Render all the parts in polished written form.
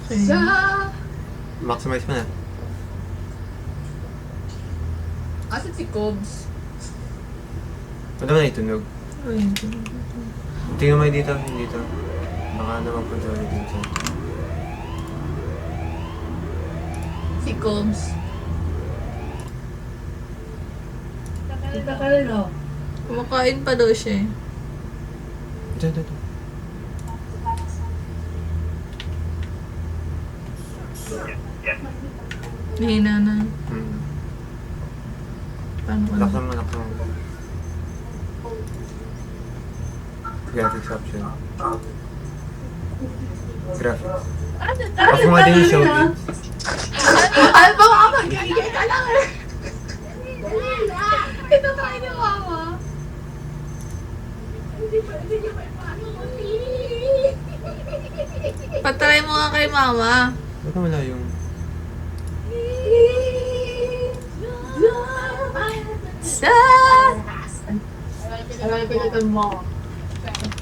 Okay. Maximize mo na. Asan si Cobbs? Ano na itunog? Ay, Tingnan mo dito, dito. Baka naman punta ulit dito. si Cobbs. Kita ka rin, oh. Kumakain pa daw siya eh. Dito. Hina na. Hmm. Paano ko na? Laksan mo. Graphics option. Graphics. Off mo din yung show. Ano ba mga magiging ka lang eh? Ito tayo ni Mama. Patry mo nga kay Mama. Ba't wala yung... Sa! Ano yung pilitan mo?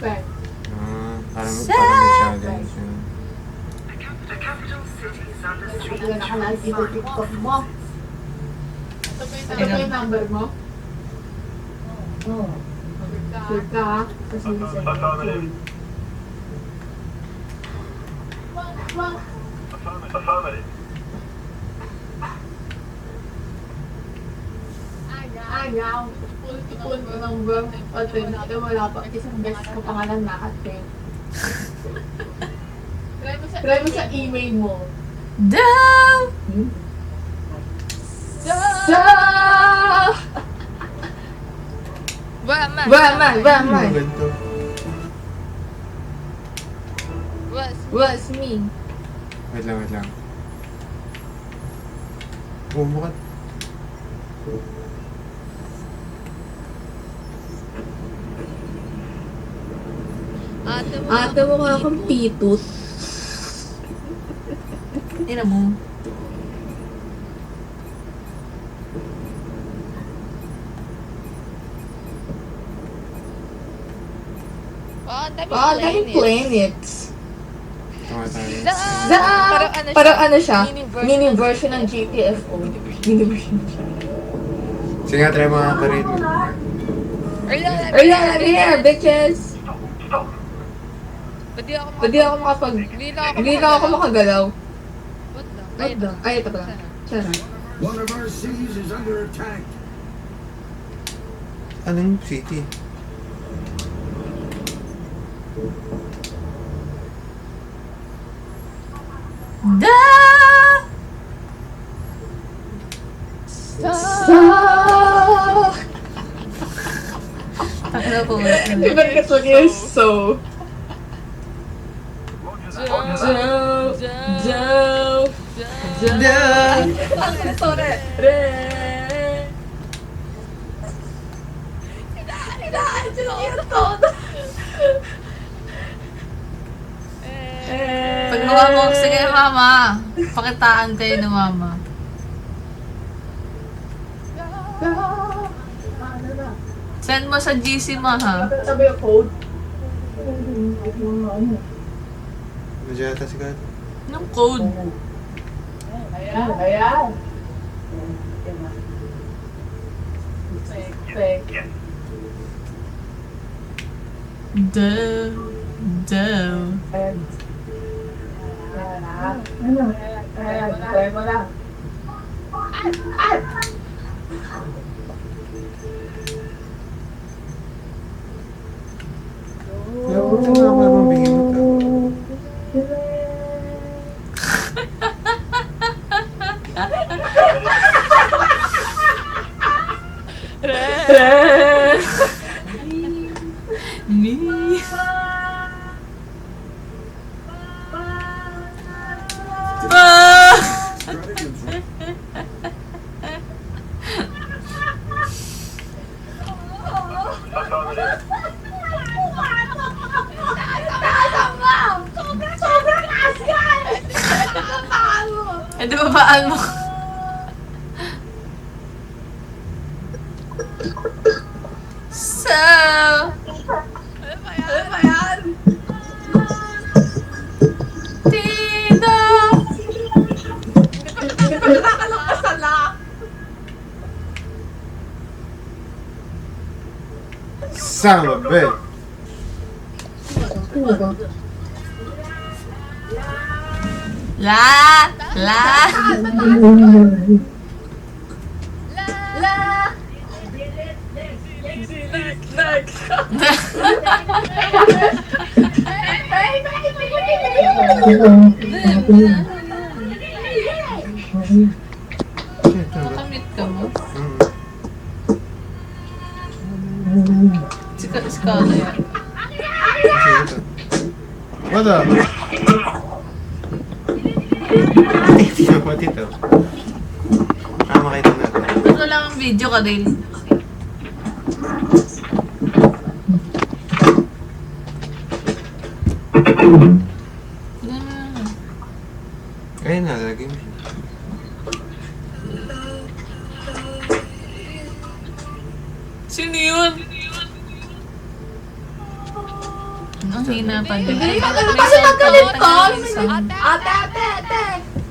Okay. Parang may challenge. Wala na ka na dito TikTok mo. Ano ba yung number mo? Oo. Sure ka ha? Kasi minsan. Ayaw. Ipon ko ng birth attendant. Wala pa. Isang beses ko pangalan na-attend. Try mo sa email mo. Daw! Baman! Ano ganito? Was me. Wait lang. Bumukat. Ate mo ka akong pitot. Ina mo. Daming planets. Ito nga tayo. Parang ano siya? Mini version ng GTFO. Mini version. Sige nga, try mga karin. Early on here, bitches! Pwede ako makapag... Hindi na ako makagalaw. What the? Ay, ito pala. Charot. One of our cities is under attack. Anong city? Da! Ano po? Diba kasi yung so? Sorry. Pag lumabog, sige mama. Pakitaan kayo ng mama. Send mo sa GC mo ha. Sabi yung code. Medyo yata si Gato. Anong code? Ayan. Fake. Daw. Try mo lang. Kaya huwag ka nga mabibigyan mo ito. Ni. Ito babaan mo. So, ano ba yan? Tino! Son of a bitch. La! Nakamit ka mo? Skala yan. What up? What ito? Makita natin. Ito lang ang video ka din. Ayun na, lagi mo. Sino yun? Ang hina pa din. Kasi tanggalin to. Ate.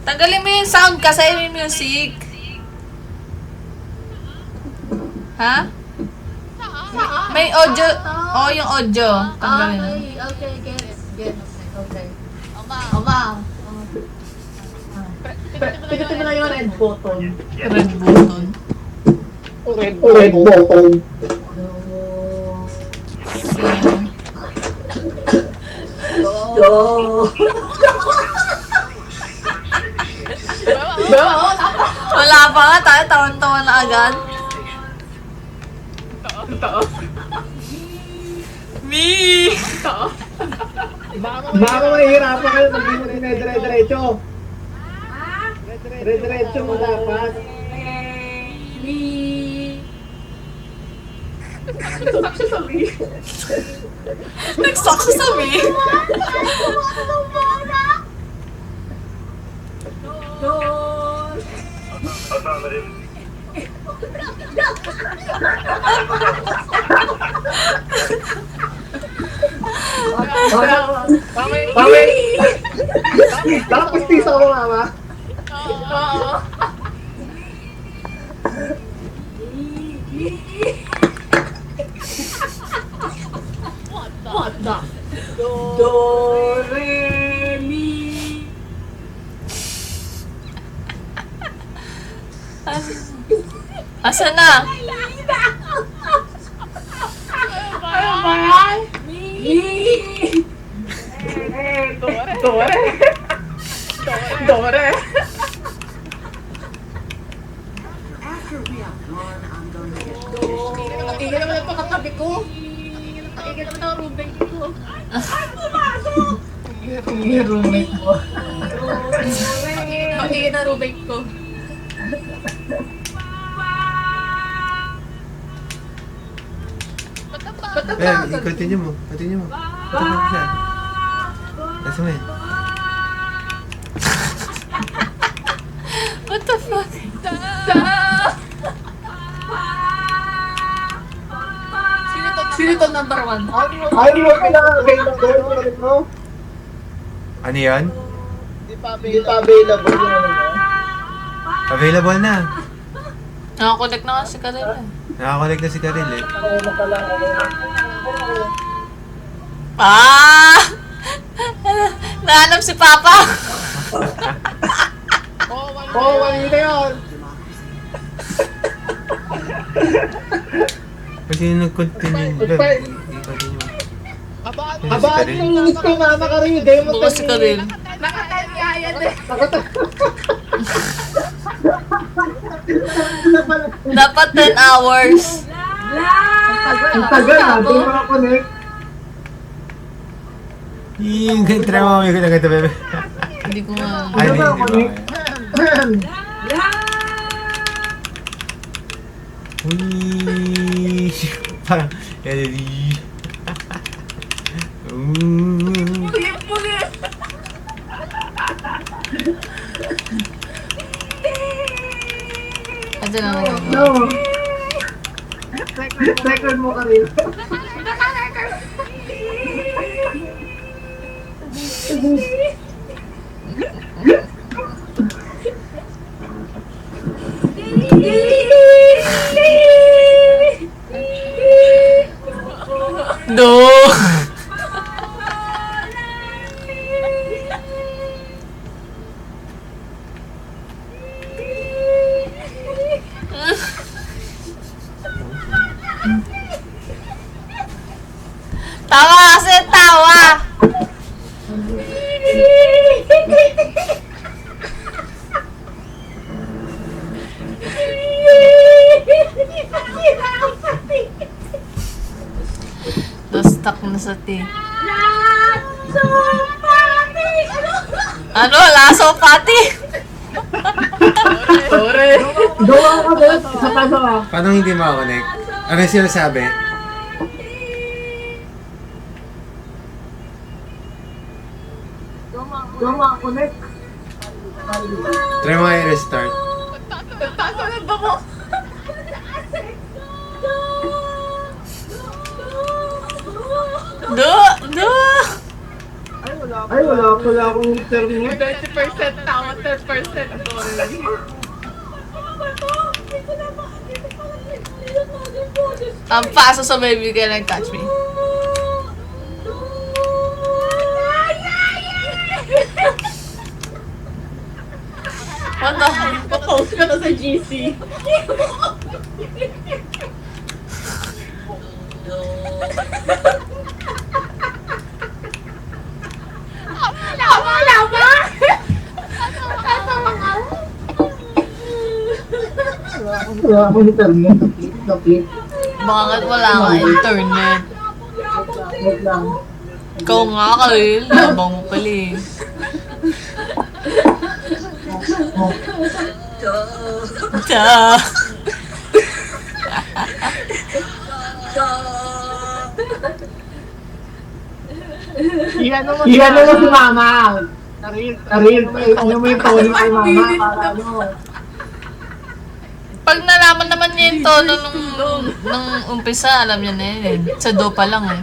Tanggalin mo yung sound kasi may music. Ha? May audio. Oh, yung audio. Tanggalin mo. Okay, gets. Okay. Oma. Pindutin mo na yung red button. Red button. Red button. Wala pa nga tayo. Tawan-tawa na agad. Me! Baka mahihirapan kayo pag di mo dinedire-diretso. Dire-diretso mo dapat. Nagsaksa sa me. Tapos tisa mo mama. What the? Do, re, mi. Asa na? Ano ba yan? Mi. Dore. Ingin naman ang pakatabi ko. Ingin naman ang roommate ko. Ingin roommate mo. Ingin ang roommate ko. Continue mo. Continue mo. Ito mo siya. Nasa mo yan. What the fuck? Sino to number 1? Ay, mo pinaka-available mo rin mo. Ano yan? Hindi pa available yun. Available na. Nakakonect na kasi ka rin eh. Nakakonect na si Karel eh. Ano pala? Ah! Nahanap si Papa! Oo, mali na yun. Kasi nag-continue. I-continue mo. Abaan yung linis ko mama ka rin. Hindi mo Bukas ka rin. Nakatanyaya din. Dapat 10 hours. Ang tagal ha. Hindi mo na-connect. Yung try mo kami ko na ganito, bebe. Hindi ko nga. Ay, hindi ba kaya? Uy! Parang, Ellie. Ito na ako. No. Record mo ka rin. Na-stuck na sa T. Ano? Laso pati? Sorry. Gawa ka ba? Sa kaso ka. Paano hindi makakonect? Ano yung sinasabi? Gawa connect. Try mo kayo restart. Tatanod ba mo? Do! Ay, wala akong internet. 30% tama, 10% sorry. Ang paso sa baby ka like touch me. What the? Post ka na sa GC. Wala ba? Wala akong internet. Complete. Bakit wala nga internet? Wait lang. Ikaw nga Kyle, labang mo pala eh. Duh. Iyan naman si mama. Aril, ano mo yung tono kay mama para ano. Pag nalaman naman niya yung tono nung umpisa, alam niya na yun eh. Sa do pa lang eh.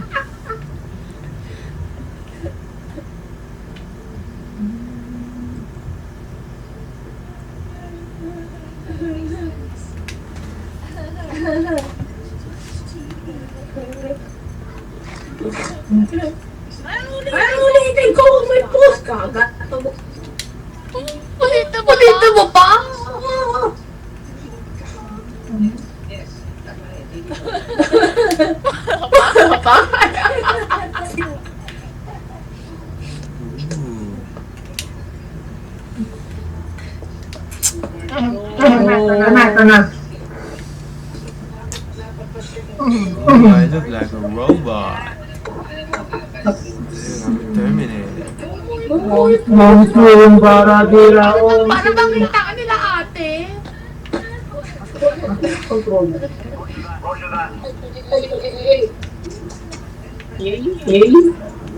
Ay, ulitin ko kung may post ka. Ulitin mo pa? Ito na. I look like a robot. I'm Terminator. Mami ko yung baradira. Para bang kita nila ate? Control.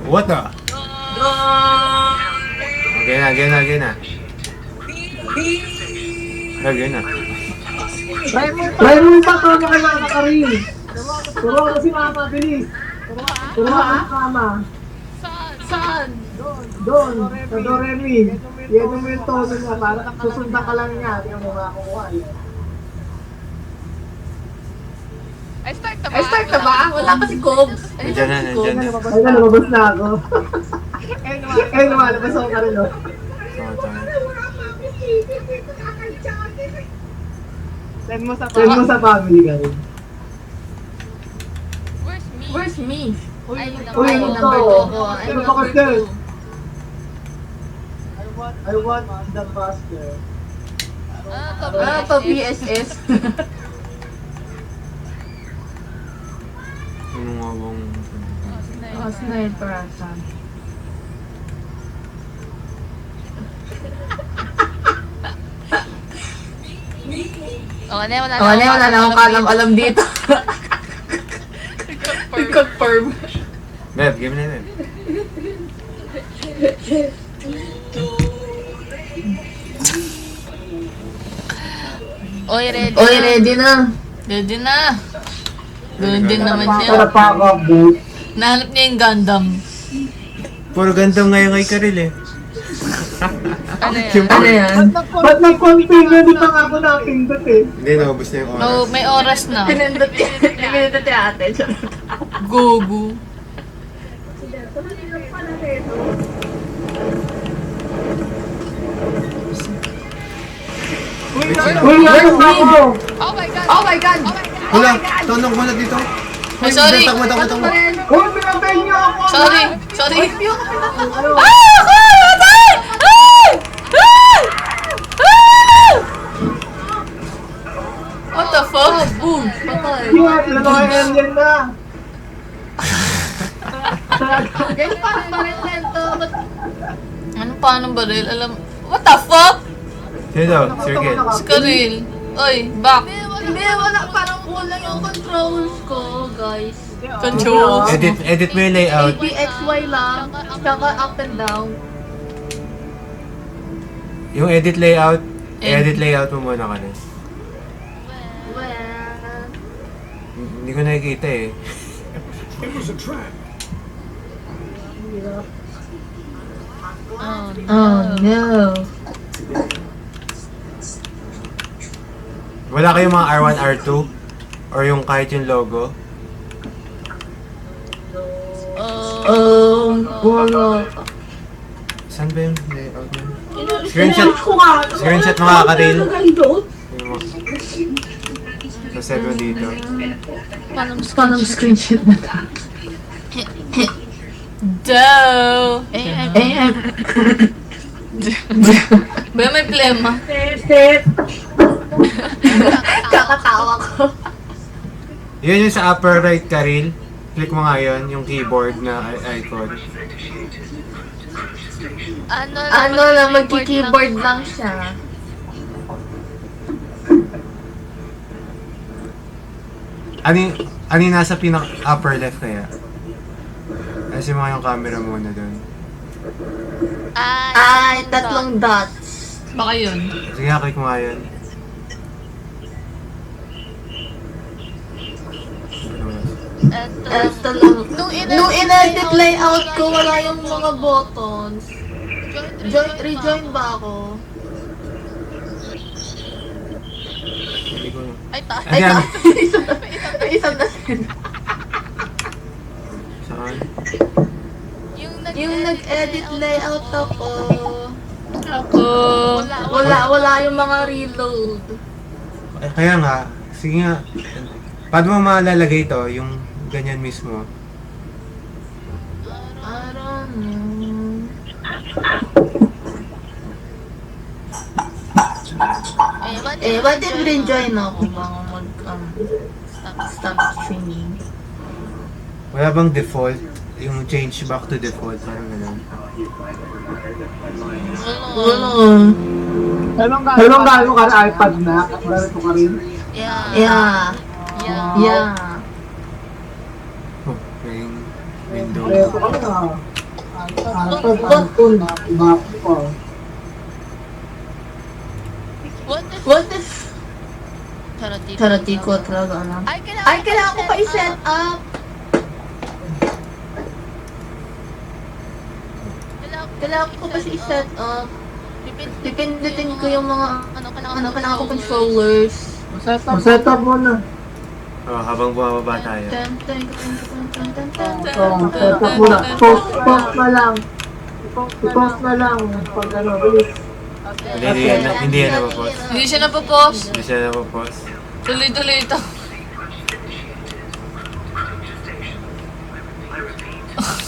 What the? Again na. Again na. Try mo yung patrono kay mama ka rin. Turuan ko si mama, bilis. Turuan ko si mama. Saan? Doon, sa Doremi. Yan mo yung tono niya, para susundan ka lang niya. Hindi mo makakuha. Ay, start na ba? Wala pa si Cobbs. Nandiyan na. Ay, nalabas na ako. Ay, lumalabas ako ka rin, no? Send mo sa family ka rin. Where's me? Uy, Uy, number ito. two ko. Ay, Ano number ba ka two. I want the faster. To PSS. Ano nga bang... Oh, sniper ata. Wala Wala na akong alam dito. Confirm. Beb, game na yun. Oy, ready Oy, na. ready na. Ready na. Ganun din naman Para niya. pa ako, boot. Nahanap niya yung Gundam. Puro ganito ngayon kay Karil eh. Ano yan? Ano yan? Ba't nag-configure? Di pa nga ako napindot eh. Hindi, naubos na yung oras. Oh, may oras na. Pinindot yung ate. Gogo. Uy, ano ba ako? Oh my God! Wala, tonong ko na dito. Ay, sorry. Takbo. Uy, pinatay niyo ako! Sorry. Ano? Ah! paano baril. Alam, what the fuck? Sino daw? Circle. Si Karil. Oy, back. Hindi, wala. Parang kulang yung controls ko, guys. Controls. Edit mo yung layout. ABXY lang. Tsaka up and down. Yung edit layout mo muna ka na. Well, Hindi ko nakikita eh. It was a trap. oh no. Wala kayong mga R1, R2? Or yung kahit yung logo? Wala. Saan ba yung layout mo? Screenshot mo nga, Karil. Sa second dito. Paano screenshot na ta? Dow. Ba may plema? Kakatawa ko. Yun yung sa upper right, Karil. Click mo nga yun, yung keyboard na icon. Ano lang, magki-keyboard lang siya. Ano yung nasa upper left kaya? Kasi mga yung camera muna dun. Ay, tatlong dots. Baka yun. Sige nga, click mo nga yun. Eto lang. Nung in-edit layout ko, wala yung mga buttons. Rejoin ba ako? Hindi ko. Ay, ta. Ay, Ayan. may isang na Saan? Yung nag-edit layout ako. Ako. Wala yung mga reload. Kaya nga, sige nga. Paano mo malalagay to, yung ganyan mismo? I don't know. What if rejoin ako mga stop streaming? Wala bang default? Yung change back to default, parang gano'n. Anong gano'n ka na iPad na? Ganito ka rin? Yeah. Oh, yung window. Ganito ka na. iPad, iPhone, iba ko. What if Charati ko talaga ano? Ay, kailangan ko pa i-set up. Kailangan ko pa siya i-set up. Pipindutin ko yung mga kailangan ko controllers. Set up mo na. Oh, habang bumababa tayo. Tan, tan, tan, tan, tan, tan, tan. Set up mo na. Post na lang. I-post na lang. Pag ano, bilis. Hindi yan napopost. Hindi siya napopost. Hindi siya napopost. Tuloy-tuloy ito.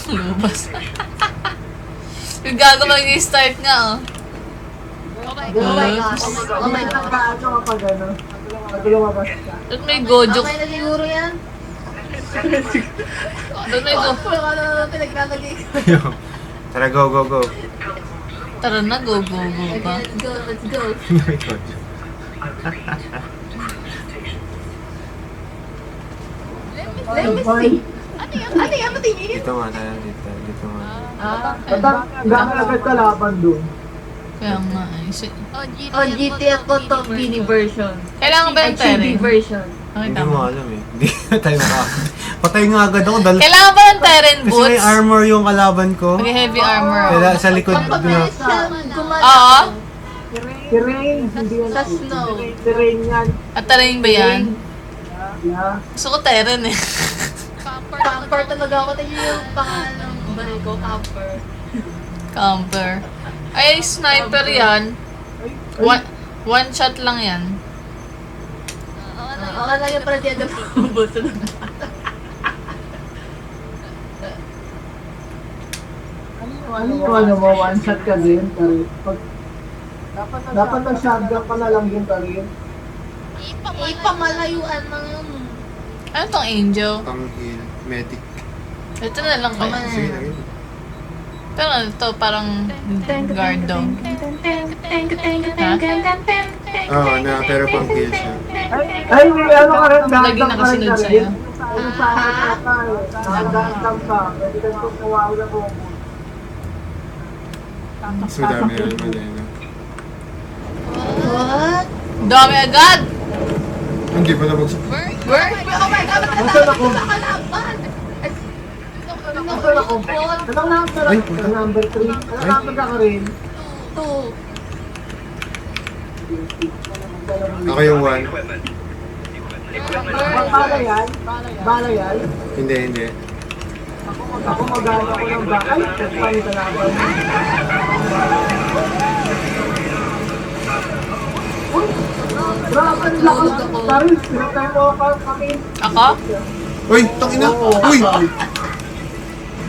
Lumabas. Yung gago mag-start nga, oh. Oh my gosh. Oh my gosh. Paano kapag ano? Pag lumabas ka. Doon may gojo. Okay na siguro yan. Doon may go. Ano na pinaglalagay ko. Tara, go, go, go. Tara na, go, go, go pa. Let's go. Let me see. Ano yan? Patingin? Dito nga tayo, dito nga. Gano'n agad kalaban doon. Kaya nga, eh. Oh, GTF ko to mini version. Kailangan ba yung HCD Terran? version. Okay, Hindi mo tama. alam eh. Hindi na tayo Patay nga agad ako dahil Kailangan ba ng Terran kasi may boots? armor yung kalaban ko. May heavy armor. Kaya sa likod na. Pagpabilis siya, gumana. Oo. Si Rain, hindi yan. Sa snow. Si Rain yan. At tarayin ba yan? Yeah. Gusto ko Terran eh. Camper talaga ako. Tingin yung pangalan ng baril ko, camper. Camper. Ay, sniper yan. One shot lang yan. Akala niya pala diyan na bubuso na. Ano mo, one shot ka din, Karin. Dapat nag-shotgun ka na lang din, Karin. Ipamalayuan ng Ano tong angel? Pang heal, medic. Ito na lang Tama kaya. na. Sige, lagay mo. Pero ito parang guard daw. Oo, na pero pang kill siya. Ay, may ano ka rin, Lagi nakasunod sa'yo. Ano sa akin ka, nakagandang ka. Pwede ka itong nawawala ko. Mas madami na naman eh, no? What? Dami agad! Hindi pa nabagsak. Oh my God! Nasaan ako? Nakalaban! Nasaan ako? Anong number Ay, ako? puta. Number 3. Anong number ka ka rin? Two. Ako yung 1. Bala yan? Bala yan? Hindi, hindi. Ako mag-ano ako ng ba? Ay, paano sa laban? Uy! Grabe, ang lakas. Paris, pinatay mo kami. Ako? Uy, tangina! Uy!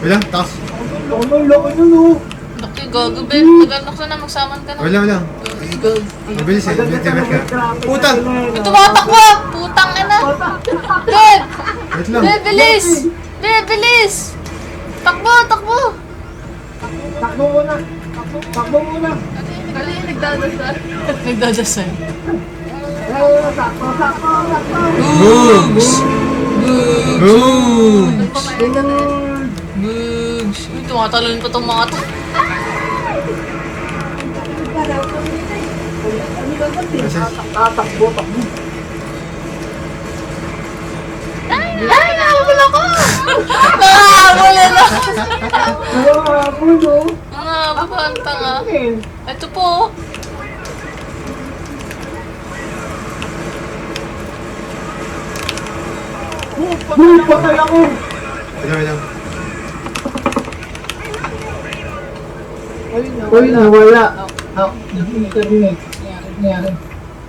Wala, taas. Ano, loko nyo, no? Laki, gago, babe. Tagal na magsaman ka na. Wala. Mabilis eh, may timer ka. Puta! May tumatakbo! Putang ina! Babe! Wait lang. Babe, bilis! Babe, bilis! Takbo! Takbo muna. Takbo muna. Kali nagdadasal. Nagdadasal. Sakto. Boogs! Boogs! Bugs! Uy, tumatalon pa itong mga to. Takbo. Ay, nahabol ako! Nakahabol na! Grabe, no? Nakahabol ang tanga. Eh, Ito po. patay ako. Wala. Uy, nawala. Internet. Nangyari.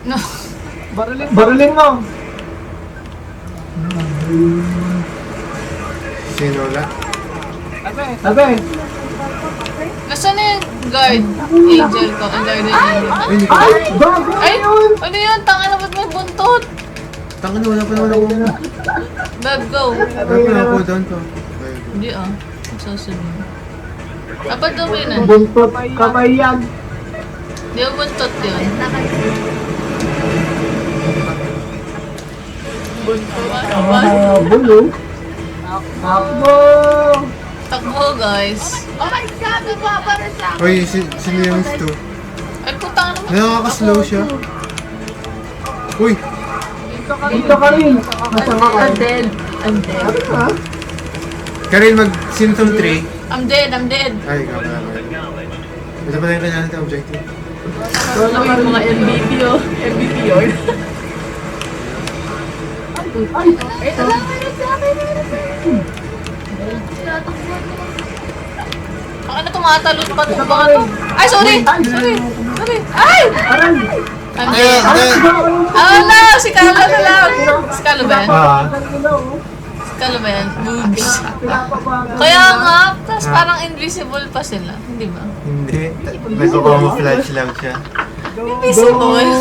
No. Barilin mo. Sino wala? Sabi. Nasaan na yung guard? Angel ko. Ang guard ng angel. Ay, hindi ko. Ay, bago Ay! yun. Ano yun? Tanga na ba't may buntot? Tangina, wala pa naman ako. Beb, go. Wala pa ako doon ko. Hindi ah. Susunod. Dapat gawin na. Buntot, kamay yan. Hindi mo buntot yun. Buntot. Bulo. Takbo. Takbo guys. Oh my God! Nagbabaras ako! Uy, sino yung sto? Ay putang naman. Nakaka-slow siya. Uy! Dito ka rin. Masama ka. Undead. Undead. Ano ka? Karil, mag-symptom 3. I'm dead. Ay, ikaw pala. Ito pala yung kanya natin objective. Wala ka rin mga MVP oh. MVP yun. Ay, Ito lang, meron sa akin, meron sa akin. Ang ano tumatalon pa itong mga to? Ay, sorry! Ay! aray. I'm Ay, dead. ay! Ah, no! Si Carlo na lang! Si Carlo ba yan? Si Carlo ba yan? Boobs. Kaya nga, tapos parang invisible pa sila. Hindi ba? Hindi. Nagko-camouflage lang siya. Invisible?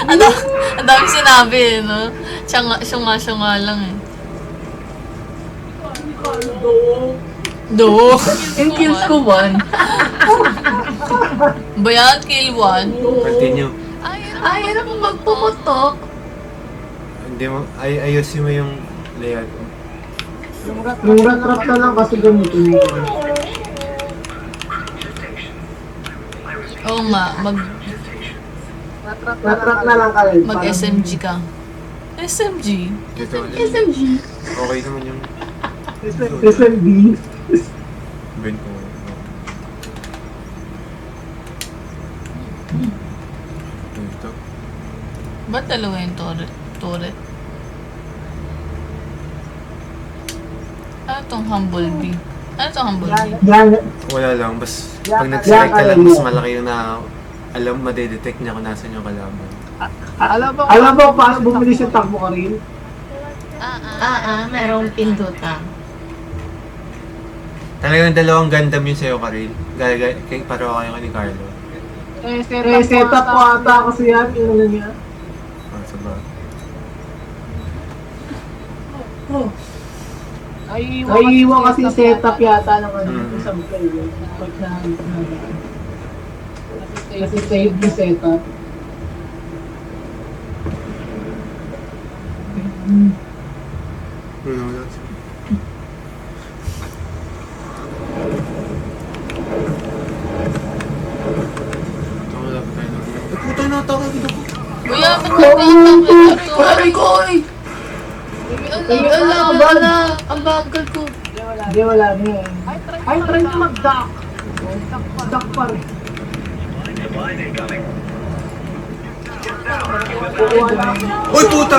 Ang dami sinabi eh, no? Syunga lang eh. Do. Yung kills ko, one. Ba yan? Kill 1? Continue. Ay, ano kung magpumutok? Hindi mo, ayusin mo yung layout mo. Yung rat na lang kasi gamitin mo. Oo nga, Rat na lang ka rin. mag-SMG ka. SMG? Dito ulit. SMG. Okay naman yung SMB. Ben ko. Ito. Ba't dalawa yung turret? Ano tong Humblebee? Ano tong Humblebee? Yan. Wala lang, bas pag nag-select ka lang, mas malaki yung alam, madedetect niya kung nasan yung kalaban. Alam mo paano bumili sa takbo ka rin? Merong pindutan. Talagang dalawang Gundam yun sa'yo, Karil. Kay pareho kayo ni Carlo. Setup ko ata kasi yan. Yung ano niya. Ah, sabag. Naiiwan kasi yung setup yata ng ano, Mm. isang player. Pag kasi save yung setup. Puta na, tawag dito ko. Kuya, ba't nagkakapit? Aray ko, ay! Ala, ang bagal ko. Hindi, wala na yan. Ay, try na mag-duck. Duck pa rin. Uy, puta!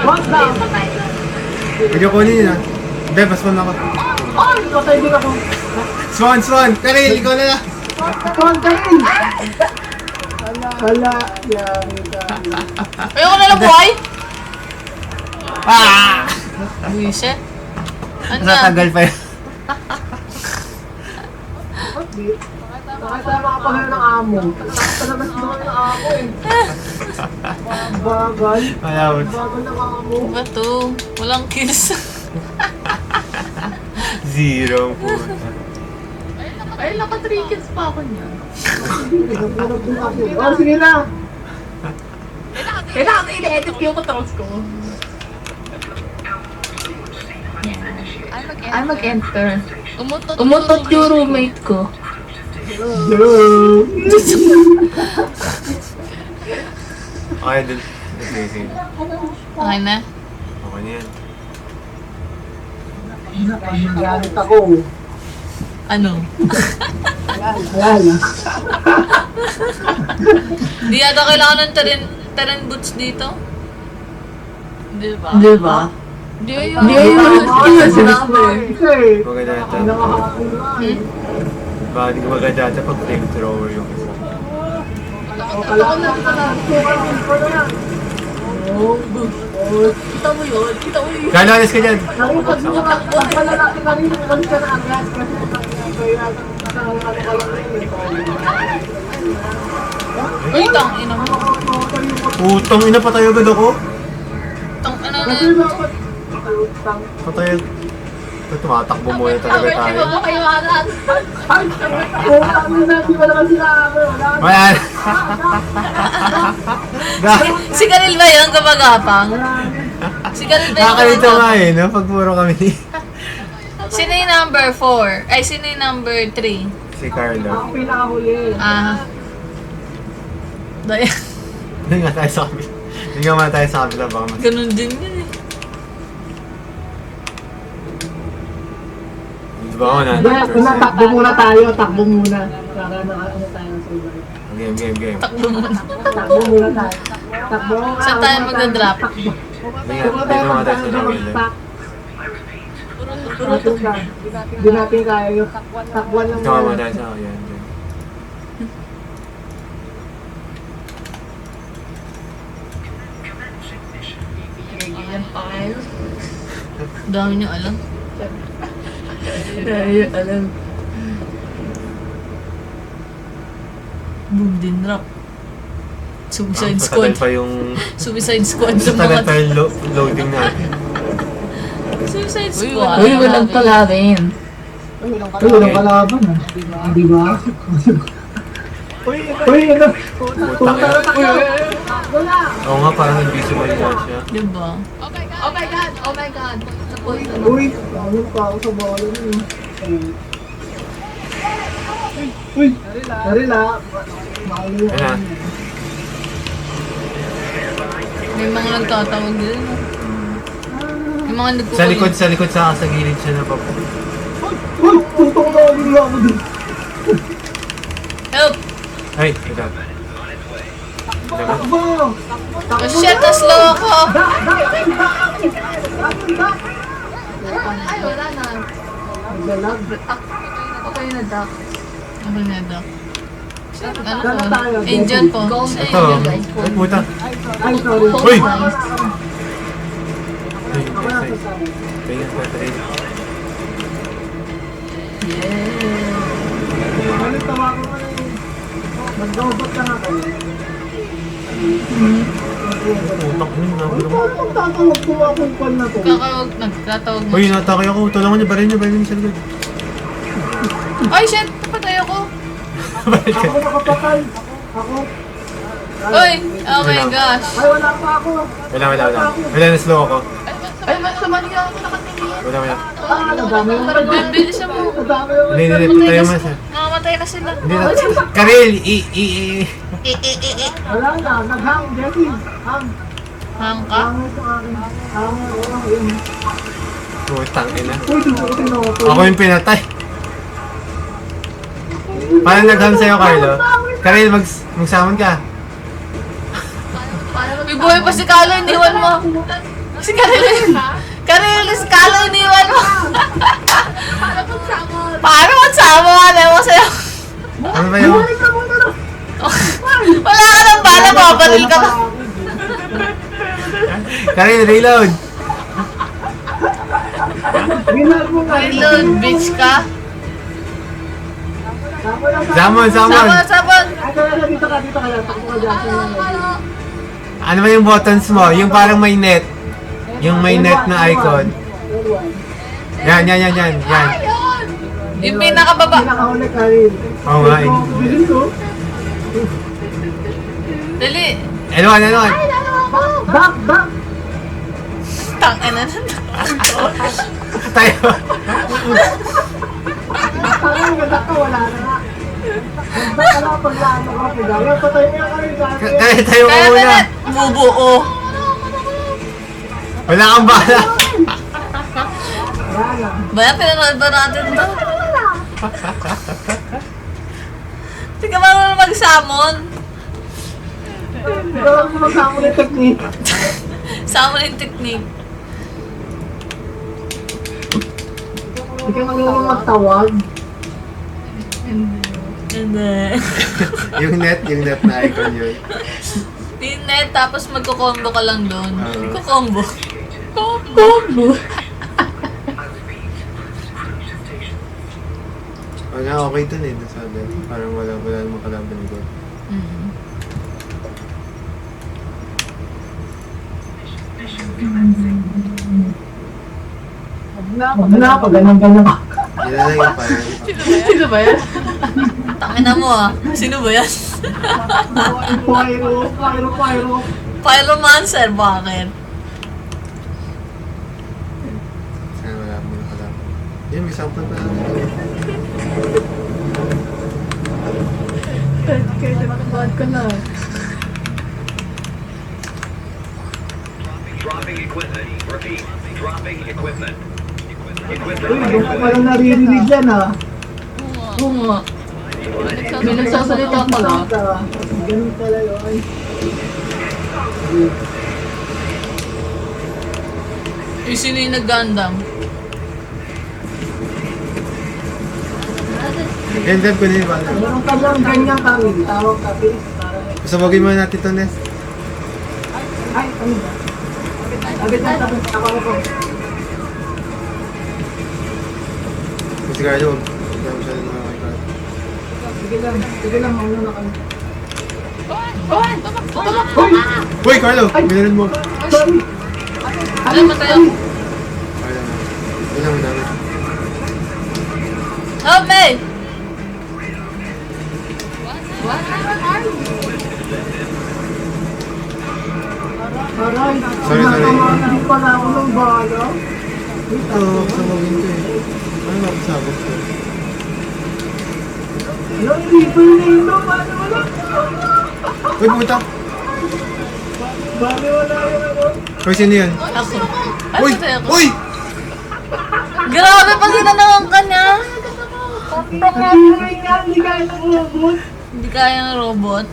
What down? Hindi ko kunin yun, ah. Hindi, paspan ako. Ay, patay din ako. Swan! Karil, ikaw na lang! Tuwan ka rin. Hala, yari ka. Ayoko na lang buhay! Ah! Buwisit. Ano? Natagal pa yun. Bakit tayo makapagano ng amo? Talagas mo ng amo eh. Bagal. Ayawit. Bagal ng amo. Ba to? Walang kills. Zero, puta. Ay, naka 3 kills pa ako niya. Naghanap din ako. Oh, sige na. Kailangan i-edit ko yung controls ko. Ay, mag-enter. Umutot yung roommate ko. Okay, dun. Sige. Okay na? Okay na yan. Gamit ako. Ano? Wala na. Di yata kailangan ng terrain boots dito? Di ba? Di ba? Di yun sinabi. Kasi, Maganda ito. nakakakil na eh. Baka hindi ko maganda ito pag flamethrower yung isa. Kailangan na pala. Sukarin ko na yan. Oh, Kita mo yun? Kita mo yun? Gano'n, alis ka dyan! nakipag mo na. Pag pala natin na rin, umalis ka na agad. Kasi kaya ano ka lang rin. Uy, tang ina mo. Putang ina, patay agad ako. Tang ina na. Kasi dapat utang. Patay agad. Ito, tumatakbo muna talaga Di tayo. ba mo kayo alat? Ay, kami na, di ba naman sila ako? Wala Wala! Si Karil ba yun gumagapang? Si Karil ba yun Nakakalito nga gumagapang? eh, no? Pag puro kami ni... Sino yung number 4? Ay, sino yung number 3? Si Carlo. Ako pinakahuli. Ah. Dahil, Hindi nga tayo sa kabila. Hindi nga muna tayo sa kabila, baka mas... ganun din yun eh. Di ba ako na? Takbo muna tayo, takbo muna. Para ano tayo sa iba. Game. Takbo muna. Takbo muna tayo. Takbo. Saan tayo magdadrop? Hindi nga, dito nga tayo sa kabila. Hindi natin kaya yung takbuan lang Dito nga muna tayo sa kabila. Yan pa kayo. Dami nyo alam. Ay, alam. Boom din drop. Suicide Matagal squad. pa yung... Suicide squad sa Matagal pa mga... yung loading natin. Suicide squad. Uy, walang pala rin. Ay, walang kalaban ah. Di ba? Uy, ano? Putang ina. Oo nga, parang invisible nga siya. Diba? Oh my God! Oh my God! Uy, tawag pa ako sa bola niyo. Uy, narila. Makaliwa. Ayun na. May mga nagtatawag din. No? May mga nagpupulit. Sa likod sa gilid siya na pa. Uy, tutok na ulit ako din. Help! Ay, ito. Takbo! Oh shit, na-slow ako! Ay, wala na. Nagdalag. Okay na, Doc. Ano na daw? Ano Gana po? tayo, Angel po. Go. Sa Ito. Angel. Ay, puta. Ay, sorry. Uy! Nice. Ay, Tingnan pa, tingnan. Ano tawagan mo na yun? Mag-robot ka na ako. Utak mo, nabilo mo. Bakit tatawag ko akong pan na to? Nagkatawag mo. Uy, natake ako. Tulungan niyo, baril niyo sa likod. Ay, shit! Napatay ako. Balik ka. Ako nakapatay. Ako. Uy! Oh my gosh. Ay, wala pa ako. Wala, na-slow ako. Ay, sa mali ako nakatingin. Wala. Nadami yung Parang bilisan mo. Nadami yung Hindi, tayo mas. Namamatay na sila. Hindi na. Karel, Wala na, naghang, Jesse. Hang. Hang ka? Hang ito akin. Hang, oo, yun. Putang ina. Uy, dumating na ako. Ako yung pinatay. Paano nag-ham sa'yo, Carlo? Karel, magsamon ka. May buhay pa si Carlo, iniwan mo. Si Karel. Karel, si Carlo, iniwan mo. Paano magsama? Ano mo sa'yo? Ano ba yung... Balik ka muna na. Wala ka ng bala, mabaril ka pa. Karel, reload. Binag mo nga. Reload, bitch ka. Samon. Sabon. Ay, kaya dito ka. Takbo ka dyan. Ano ba yung buttons mo? Yung parang may net. Yung may net na icon. Yan. Yung pinakababa. Pinakahuli ka rin. Oo nga, eh. Bilhin ko. Dali. Ano? Back. Tangina na. Tayo. Parang ganda ka, wala na nga. Wala pag lalo ka. Kaya patay mo ka rin sa akin. Kaya tayo ka Kaya muna. na. Bubuo. Wala kang bala. Wala na. Baya, pinanood ba natin to? Hindi ka marunong mag-summon. Ikaw ang sumasama ng technique. Summon yung technique. Hindi ka marunong magtawag. Hindi. Yung net na icon yun. Tinet, tapos magko-combo ka lang doon. Magko-combo. Okay dun eh, dun sa net. Parang wala namang kalaban ko. Huwag na ako, ganun ka. Yun na lang yung parang. Sino ba yan? Tangina mo ah. Sino ba yan? Pyro. Pyromancer, bakit? Sana wala mo na kalaban. Yun, may sample pa lang. Kaya nakabad ka na. Dropping equipment. Repeat. Dropping equipment. Uy, doon ko parang naririnig yan ah. Oo nga. May nagsasalita pala. Ganun pala yun. Yung sino yung nag-gundam? Ended ko na yung bala. Meron ka lang ganyan kami. Tawag ka, Bill. Pasabagin mo natin ito, Nes. Ay, ano ba? Abit na tapos ako. Si Carlo, kaya masyado na kay Carlo. Sige lang, mauna na kami. Uy, Carlo! Minarin mo. Sorry! Alam mo tayo. Wala mo dami. Help me! Aray, Sorry. nakamanan pala ako ng bala. Ito, pasabagin ko eh. Ano ba pasabag ko? Yung people na ito, paano wala? Uy, puta! Paano wala yun ako? Uy, sino yun? Ako. Ay, Uy! patay ako. Uy! Grabe pag ginanawan ka niya. Hindi kaya ng robot. Hindi kaya ng robot.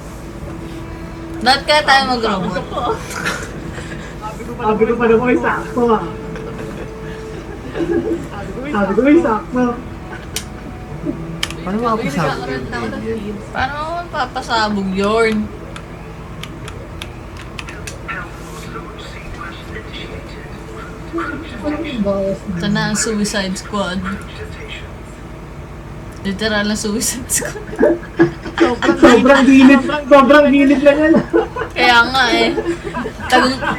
Dapat kaya tayo mag-robot. Sabi ko pa na ko ay sakto ah. Sabi ko ay sakto. Paano makapasabog yun? Alien? Paano mo papasabog yun? Ito na ang Suicide Squad. Literal na Suicide Squad. Sobrang gilid lang yan. Kaya nga eh.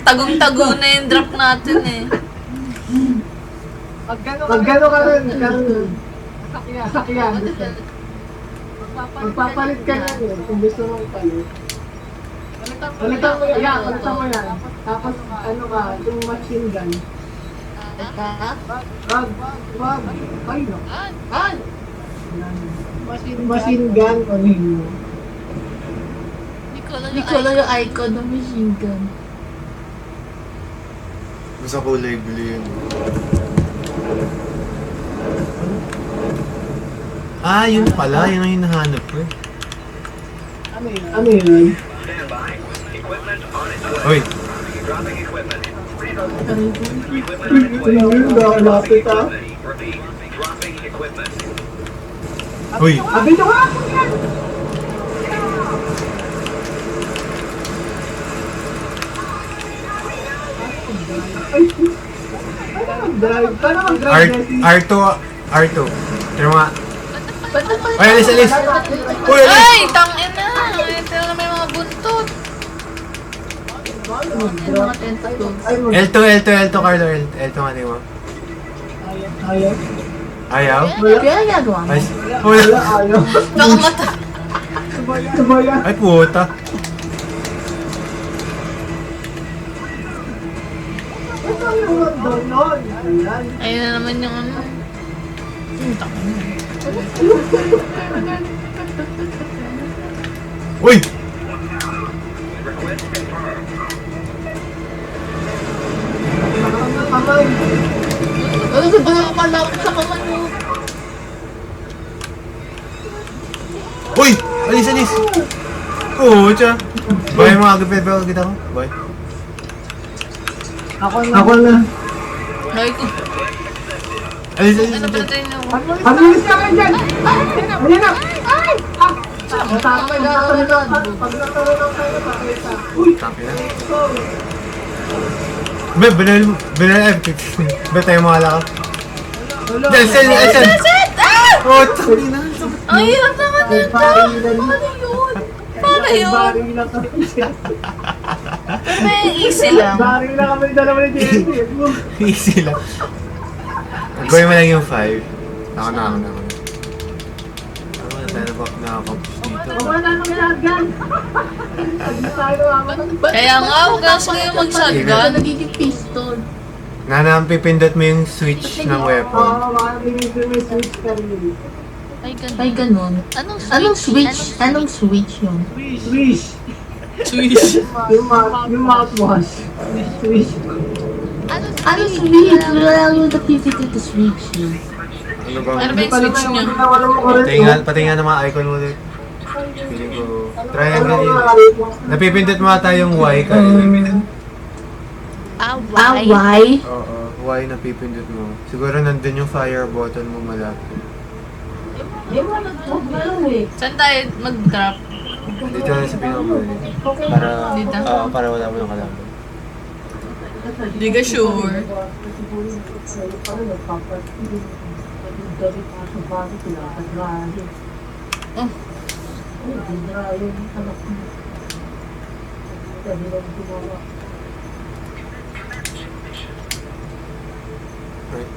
Tagong-tago na yung drop natin eh. Pag gano'n ka rin, sakyan. Magpapalit ka na yun kung gusto mong palit. Palitan mo yan, Tapos ano ka, yung machine gun. Wag. Ay, no. Machine gun, ano yun? Hindi ko lang yung icon ng machine gun. Gusto ko label yun. Ah, yun pala. Yun ang hinahanap ko eh. Ano yun? Stand by. Equipment on its way. Uy, Dropping equipment. Equipment on its Ano way. yun? Lapit ah. Repeat. Dropping equipment. uy. Abi nyo ka! Drive. Paano mag-drive? R2. R2. Pero mga... Ba't naman? Ay, alis! Uy, alis! Ay! Tangin na! Ito na may mga buntot. Yung mga tentacles. L2, Carlo. L2 nga di mo. Ayaw. Ayaw? Kaya ginagawa mo? Ay, Wala, ayaw. Baka mata. Sabaya. ay puta. Ano yung doon nun? Ayan. Ayun na naman yung ano. Tangin na. Uy! Request confirmed. Kamay. Ano sa mga kalapit sa kamay mo? Uy! Alis! Pucha! Bye mga agad kita ko. Bye. Ako na. Ay ko. Alis! Ano ba tayo nyo? Abilis ka kayo dyan! Ayan na! Pag natalon kayo, pakita. Uy! Taki na. Be, banal, be tayo mga laka. Sen! Oh, taki na. Ang hirap naman yun. Barilan. Paano yun? Barilan kami. May easy lang. Barilan kami dalawa ni JP. Easy lang. Gawin mo lang yung 5. Ako na. Ano, tayo na ba nakakapush dito? Wala na kami lahat yan. Hindi tayo naman. Kaya nga, huwag ka sige Ano mag-shotgun. nagiging pistol? Nana, pipindot mo yung switch ng weapon. Oo, mga may switch ka rin. Ay, ganun. Anong switch? Anong switch yun? Swish. Swish. Yung mouthwash. Swish. Anong switch? Wala yung napipindot na switch yun. Ano ba? Ano ba yung switch niya? Patingan ng mga icon mo ulit. Feeling ko, triangle yun. Napipindot mo ata yung Y ka. Why? Oo, Y napipindot mo. Siguro nandun yung fire button mo malapit. Saan tayo mag-drop? Dito na sa pinakamulit. Para, Dito? para wala mo ng kalaban. Hindi ka sure. Oh. Right.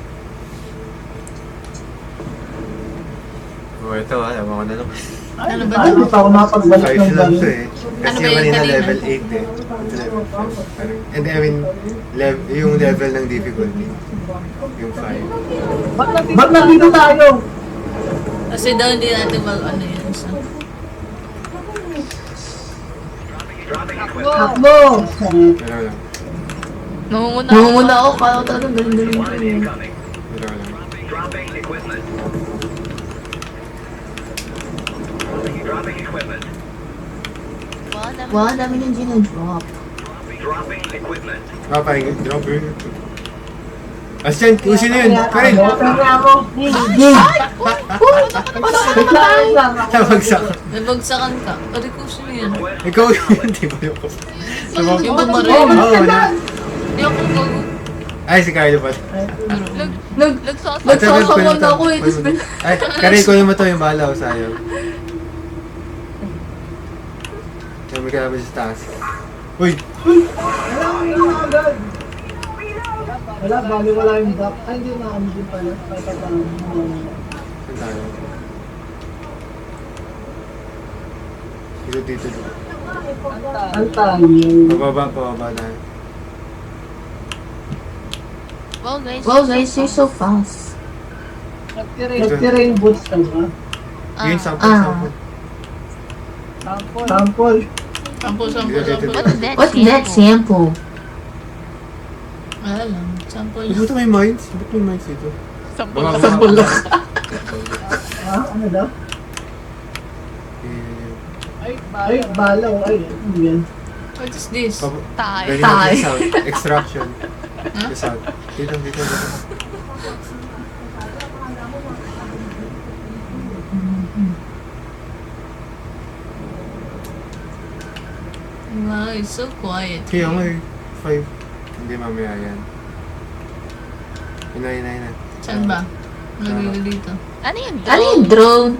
Oh, ito ewan ko na lang. Ano ba Ay, ito? hindi pa ako makapagbalik 5 ng lang gano'n. to eh. Ano Kasi ba yung yun kanina kanina? level 8 eh. Ito level 5. And I mean, yung level ng difficulty. Yung 5. Ba't nandito tayo? Kasi daw hindi natin ano yun. So. Dropping equipment. Takbo! Pero lang. Nangunguna ako, kaya talagang galing-galing ko One yun. incoming. Pero lang. Dropping equipment. Dropping equipment. Wow, dami niyang ginag-drop. Dropping equipment. Ah, parang drop yun. Asyan, kung sino yun? Karin! Water na ako. Wait lang. Nabagsak. Nabagsakan ka. Pari ko sino yun? Ikaw yun, di ba yung Yung bumaril. Oo, Hindi ako gago. Ay, si Carlo pa. Nagsasawan ako eh, tapos Ay, Karin, ko naman to yung bahala ko sa'yo. May kalaban sa taas. Uy! Wala akong hindi na agad. Wala, bali wala yung drop. Ay, hindi na kami din pala. Saan tayo? Dito. Ang tayo. Pababa tayo. Wow guys, you're so fast. Nag-terrain boots ka ba? Yun, sample. Sample. What's that sample? Wala lang. Sample. Ba't may mines? Ba't may mines dito? Sample lang. Ano daw? Eh, Ay, balaw. Ay, ano yan? What is this? Tayo. Tayo. Extraction. The south. Dito. Wow, it's so quiet. Kaya nga eh. 5. Hindi mamaya yan. Ina. Saan ba? Nagigil dito. Ano yung drone?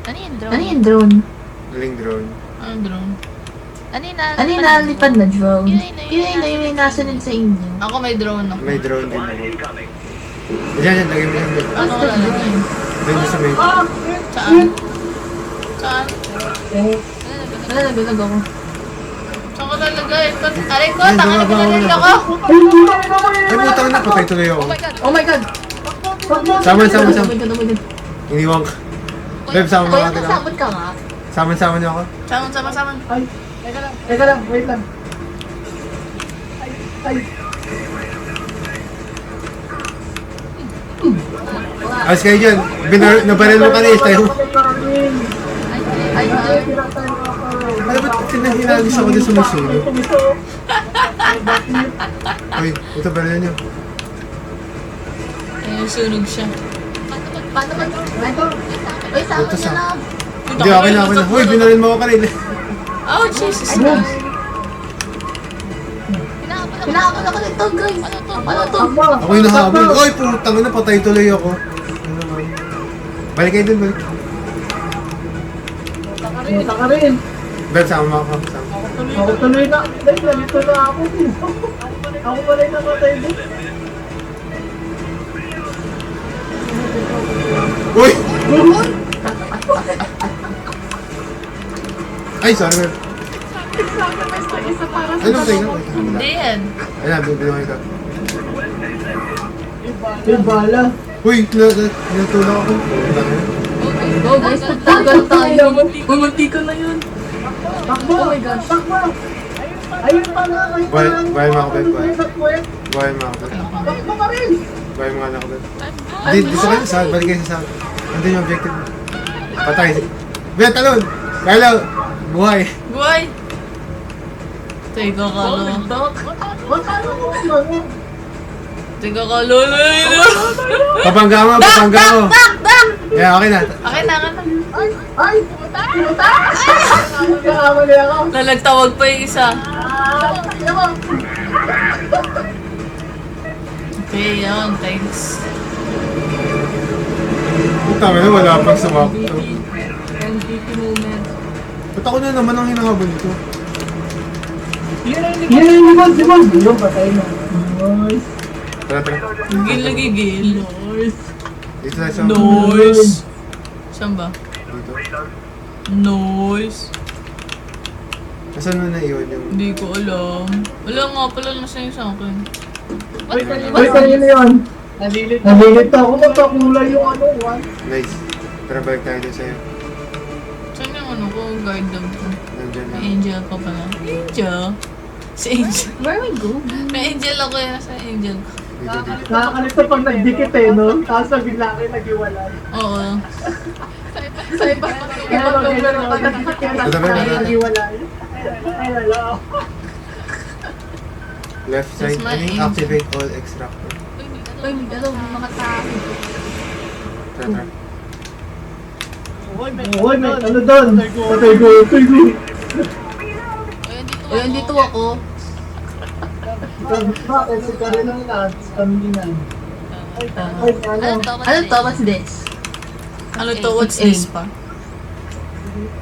Ano yung drone? Galing drone. Anong drone? Ano yung nalipad na drone? Yun yung nasunod sa inyo. Ako may drone ako. May drone din Fire ako. incoming. Diyan, lagay mo yan. Ano ko lalagay? Doon sa may... Saan? Saan? Nalagag ako. Saan ko lalagay? Aray ko, Ay, tangan ko baba, na baba. ako. Ay, putang na. Patay tuloy ako. Oh my god! Sama. Oh my god, oh my god. Iniwang ka. Beb, sama mo Kuya, natin ako. nasabot ka nga. Sama niyo ako. Sama. Ay, teka lang, wait lang. Ay, Ayos kayo dyan. Nabaril mo ka na tayo. Ay, Ano ba't tinahinalis ako din sa masulo? Ay, ito baril nyo. Ayun, sunog siya. paano ba? Uy, sama Ito niya sa- na. Hindi, okay na. Uy, binaril mo ako pa rin. Oh, Jesus. Kinakabalan ako nito, guys. Ano to? Ako yung nahabol. Uy, putang na, patay tuloy ako. Ano naman? Balik kayo dun, balik. Punta ka rin. Beb, sama ako. Sama. Ako tuloy na. Ay, nalito na ako. Ako pala yung namatay din. Uy! Ay, sorry, Beb. Ano ba tayo? Hindi yan. Ayan, bibigyan ko. Yung bala. Uy, natulog ako. Putang na. Go, guys. Tagal tayo. Bumunti ko na yun. Takbo! Oh my gosh. Takbo! Ayun pala. Buhay mo ako, Beb. Takbo! Buhay mo ako, Beb. Takbo ka rin! Buhay mo nga na ako, Beb. Di sa kayo, sa balik kayo sa south. Andun yung objective. Patay. Beb, talon! Carlo! Buhay! Buhay! Teka ka lang. Magkano mo ano? Teka ka lang. Papangga mo! Yeah, okay na. Okay na. Ay! Puta! Nagkakamali ako. Lalagtawag pa yung isa. Tingnan mo. Okay, yun. Thanks. Puta na, wala pang sumap to. MVP moment. Ba't ako na naman ang hinahabol dito? Yan yung limon, limon. Yung patay na. Nice. Tara. Gigil. Dito tayo sa... Noise. Saan ba? Dito. Noise. Nasaan mo na iwan yung... Hindi ko alam. Wala nga pala nasa yung sa akin. Wait, kanina yun. Nalilit ako. Magkakulay yung ano, one. Nice. Tara, balik tayo din sa'yo. Saan yung ano ko? Guard dog ko. Nandyan na. May angel ko pala. Angel? Si Angel. Where we go? May angel ako yun. Nasa angel ko. Dito. Nakakalito pag nagdikit eh, no? Tapos bigla kayo nag-iwalay. Oo. Sa iba. Kaya nag-iwalay. Ay, lalo. Left side. That's my Ano yung angel. activate all extractor? Uy, may dalaw. May mga tao. Tara. Uy, may ano doon? Patay go. Uy, andito ako. Bakit si Karina na stamina? Ay, ano? Ano to? What's this? Ano to? What's this pa?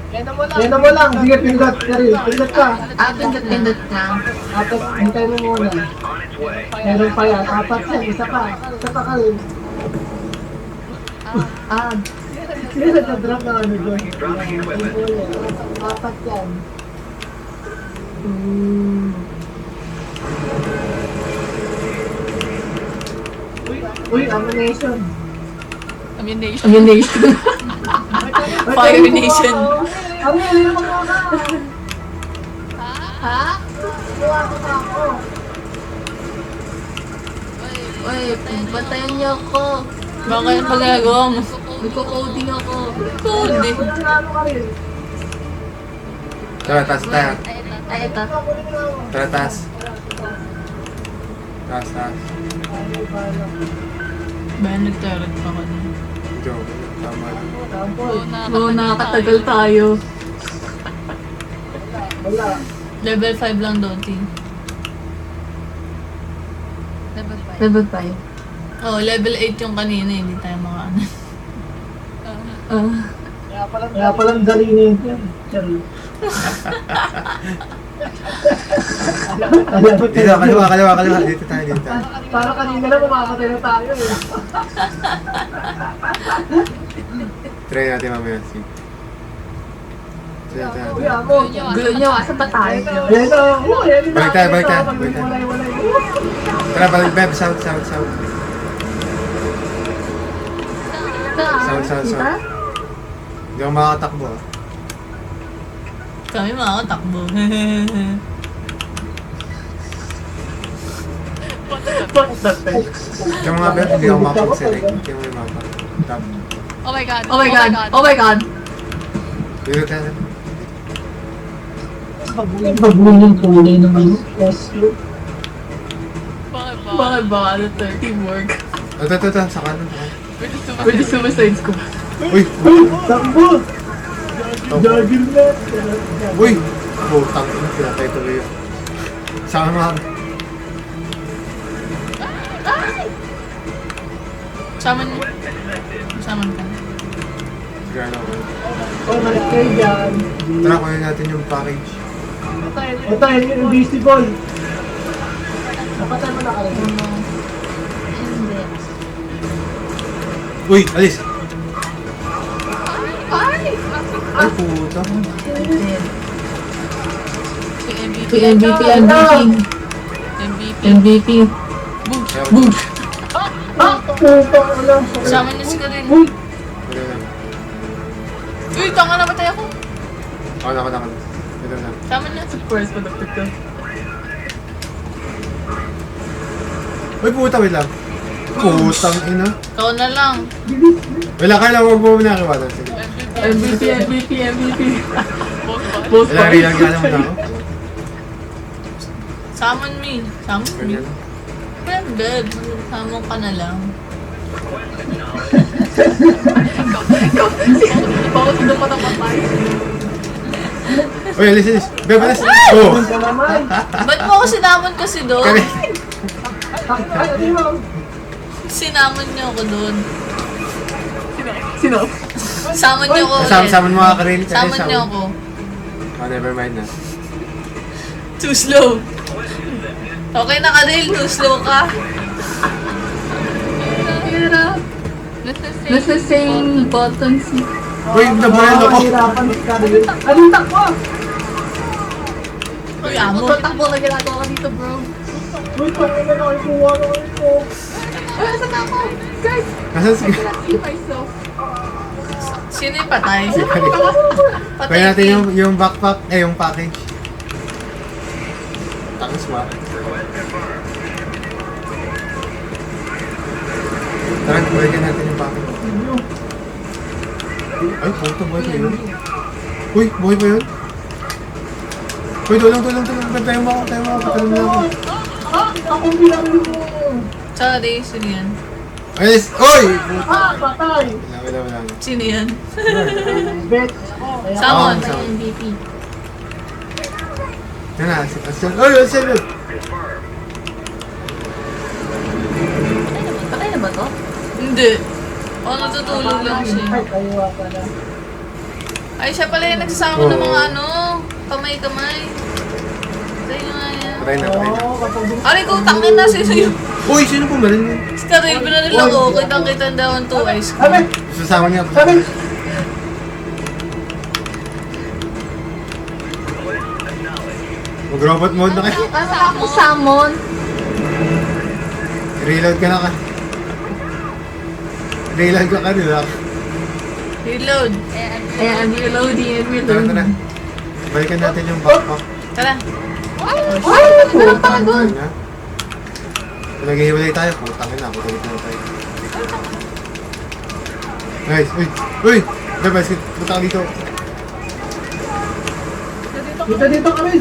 Yan na mo lang. Sige, pindot ka rin. Pindot ka. Pindot lang. Tapos, hintay mo muna. On its way. Meron pa yan. Apat yan. Isa pa. Isa pa ka rin. Sige, nagka-drop na ano doon. Dropping equipment. Apat yan. Uy, ammunition. Ammunition. Fire Nation. Ano yun? Ha? Uy, patayan niyo ako. Bakit magagawa mo? Nagko-coding ako. Hindi. Ano ka rin? Tara, taas tayo. Ay, ito. Tara, taas. Taas, taas. Ba, nagtarat pa ka na. Joke. Tama lang. Oo, nakakatagal tayo. Wala. Level 5 lang daw, T. Level 5. Oh, level 8 yung kanina, hindi tayo makaano. Kaya palang dali na yun. Sorry. Dito, kaliwa. Dito tayo. Para kanina lang mamamatay na tayo eh. Try natin mamaya. Sige. Try natin. Uy, ako. Gulo niyo, asa ba tayo? Ayan na. Ayan na. Balik tayo. Walay. Tara, balik, Beb. Sound. Sound. Hindi ako makakatakbo. Kami makakatakbo. Yung mga Beb, hindi ako makapag-select. Hindi mo yung mapa. Tap. Oh my god. Dito tayo. Pag-uling kulay ng ano. Rescue. Bakit ba? Ano to? Teamwork. Ito. Sa kanan. Pwede suicide ko. Uy! Takbo! Jogging na. Uy! Butang ina, pinatay tuloy yun. Saan mga... Saman ka. Sige, ano ko. Oh, malit kayo dyan. Tara, kunin natin yung package. Ito, yung invisible. Napatay mo na ka rin. Uy! Alis! Ay, puta. MVP. Boom! Puta, wala. Saman niyo si Karin. Uy, Uy, tanga na batay ako. Ako na. Ito na. Saman niyo. First connected ka. Uy, puta, wait lang. Putang ina. Ikaw na lang. Wala, kaya huwag mo na nakiwala. Sige. MVP. Wala, rilang mo na ako. Saman me. Ganyan. Friended. Samon ka na lang. Bakit sino pa napatay? Uy, alis. Beb, alis. Oh! ka naman. Ba't mo ako sinamon kasi doon? Kami. Ay, ano yun? Sinamon niyo ako doon. Sino? Samon niyo ako ulit. Saman mo ka rin. Samon niyo ako. Oh, never mind na. Too slow. Okay na Karel, too slow ka. Nasa same buttons. Uy, nabayan ako. Hirapan ka rin. Anong takbo? Uy, amo. Tatakbo na ginagawa ka dito, bro. Uy, pangin na nakikuha na kayo. Ay, saan ako? Guys, Nasaan si... I cannot see myself. Sino yung patay? Patay Kaya natin King. yung backpack, yung package. Tapos ba? Tara, balikan natin yung package. Ay, puto, buhay pa yun. Uy, buhay pa yun? Uy, tulong. Tayo mo ako. Patalong na ako. Akong binaril mo. Sorry, sino yan? Ayos! Uy! Patay. Wala. Sino yan? Bet. Samon. Samon. MVP. Yan na, si Pasyon. Uy, Pasyon! Patay na ba to? Hindi. Oh, natutulog lang siya. Ay, kayuwa pala. Ay, siya pala yung nagsasama ng mga ano, kamay-kamay. Tayo nga yan. Patay na, patay na. Aray ko, tangin na sino yun. Uy, sino pumalin mo? Skaril, binaril ako. Kitang-kita daw ang 2 eyes ko. Sabi! Sasama niya. Sabi! Mag-robot mode na kayo. Ano ako summon? Reload ka na ka. Reload ka kanila. Reload. Ayan, reloading and Tara, tara. reloading. Balikan natin yung backpack. Tara. Ay, meron pa ka doon. Ha? Naghihiwalay tayo. Putangin na. Putangin na tayo. Guys, uy! Uy! Guys, punta ka dito. Dito kami!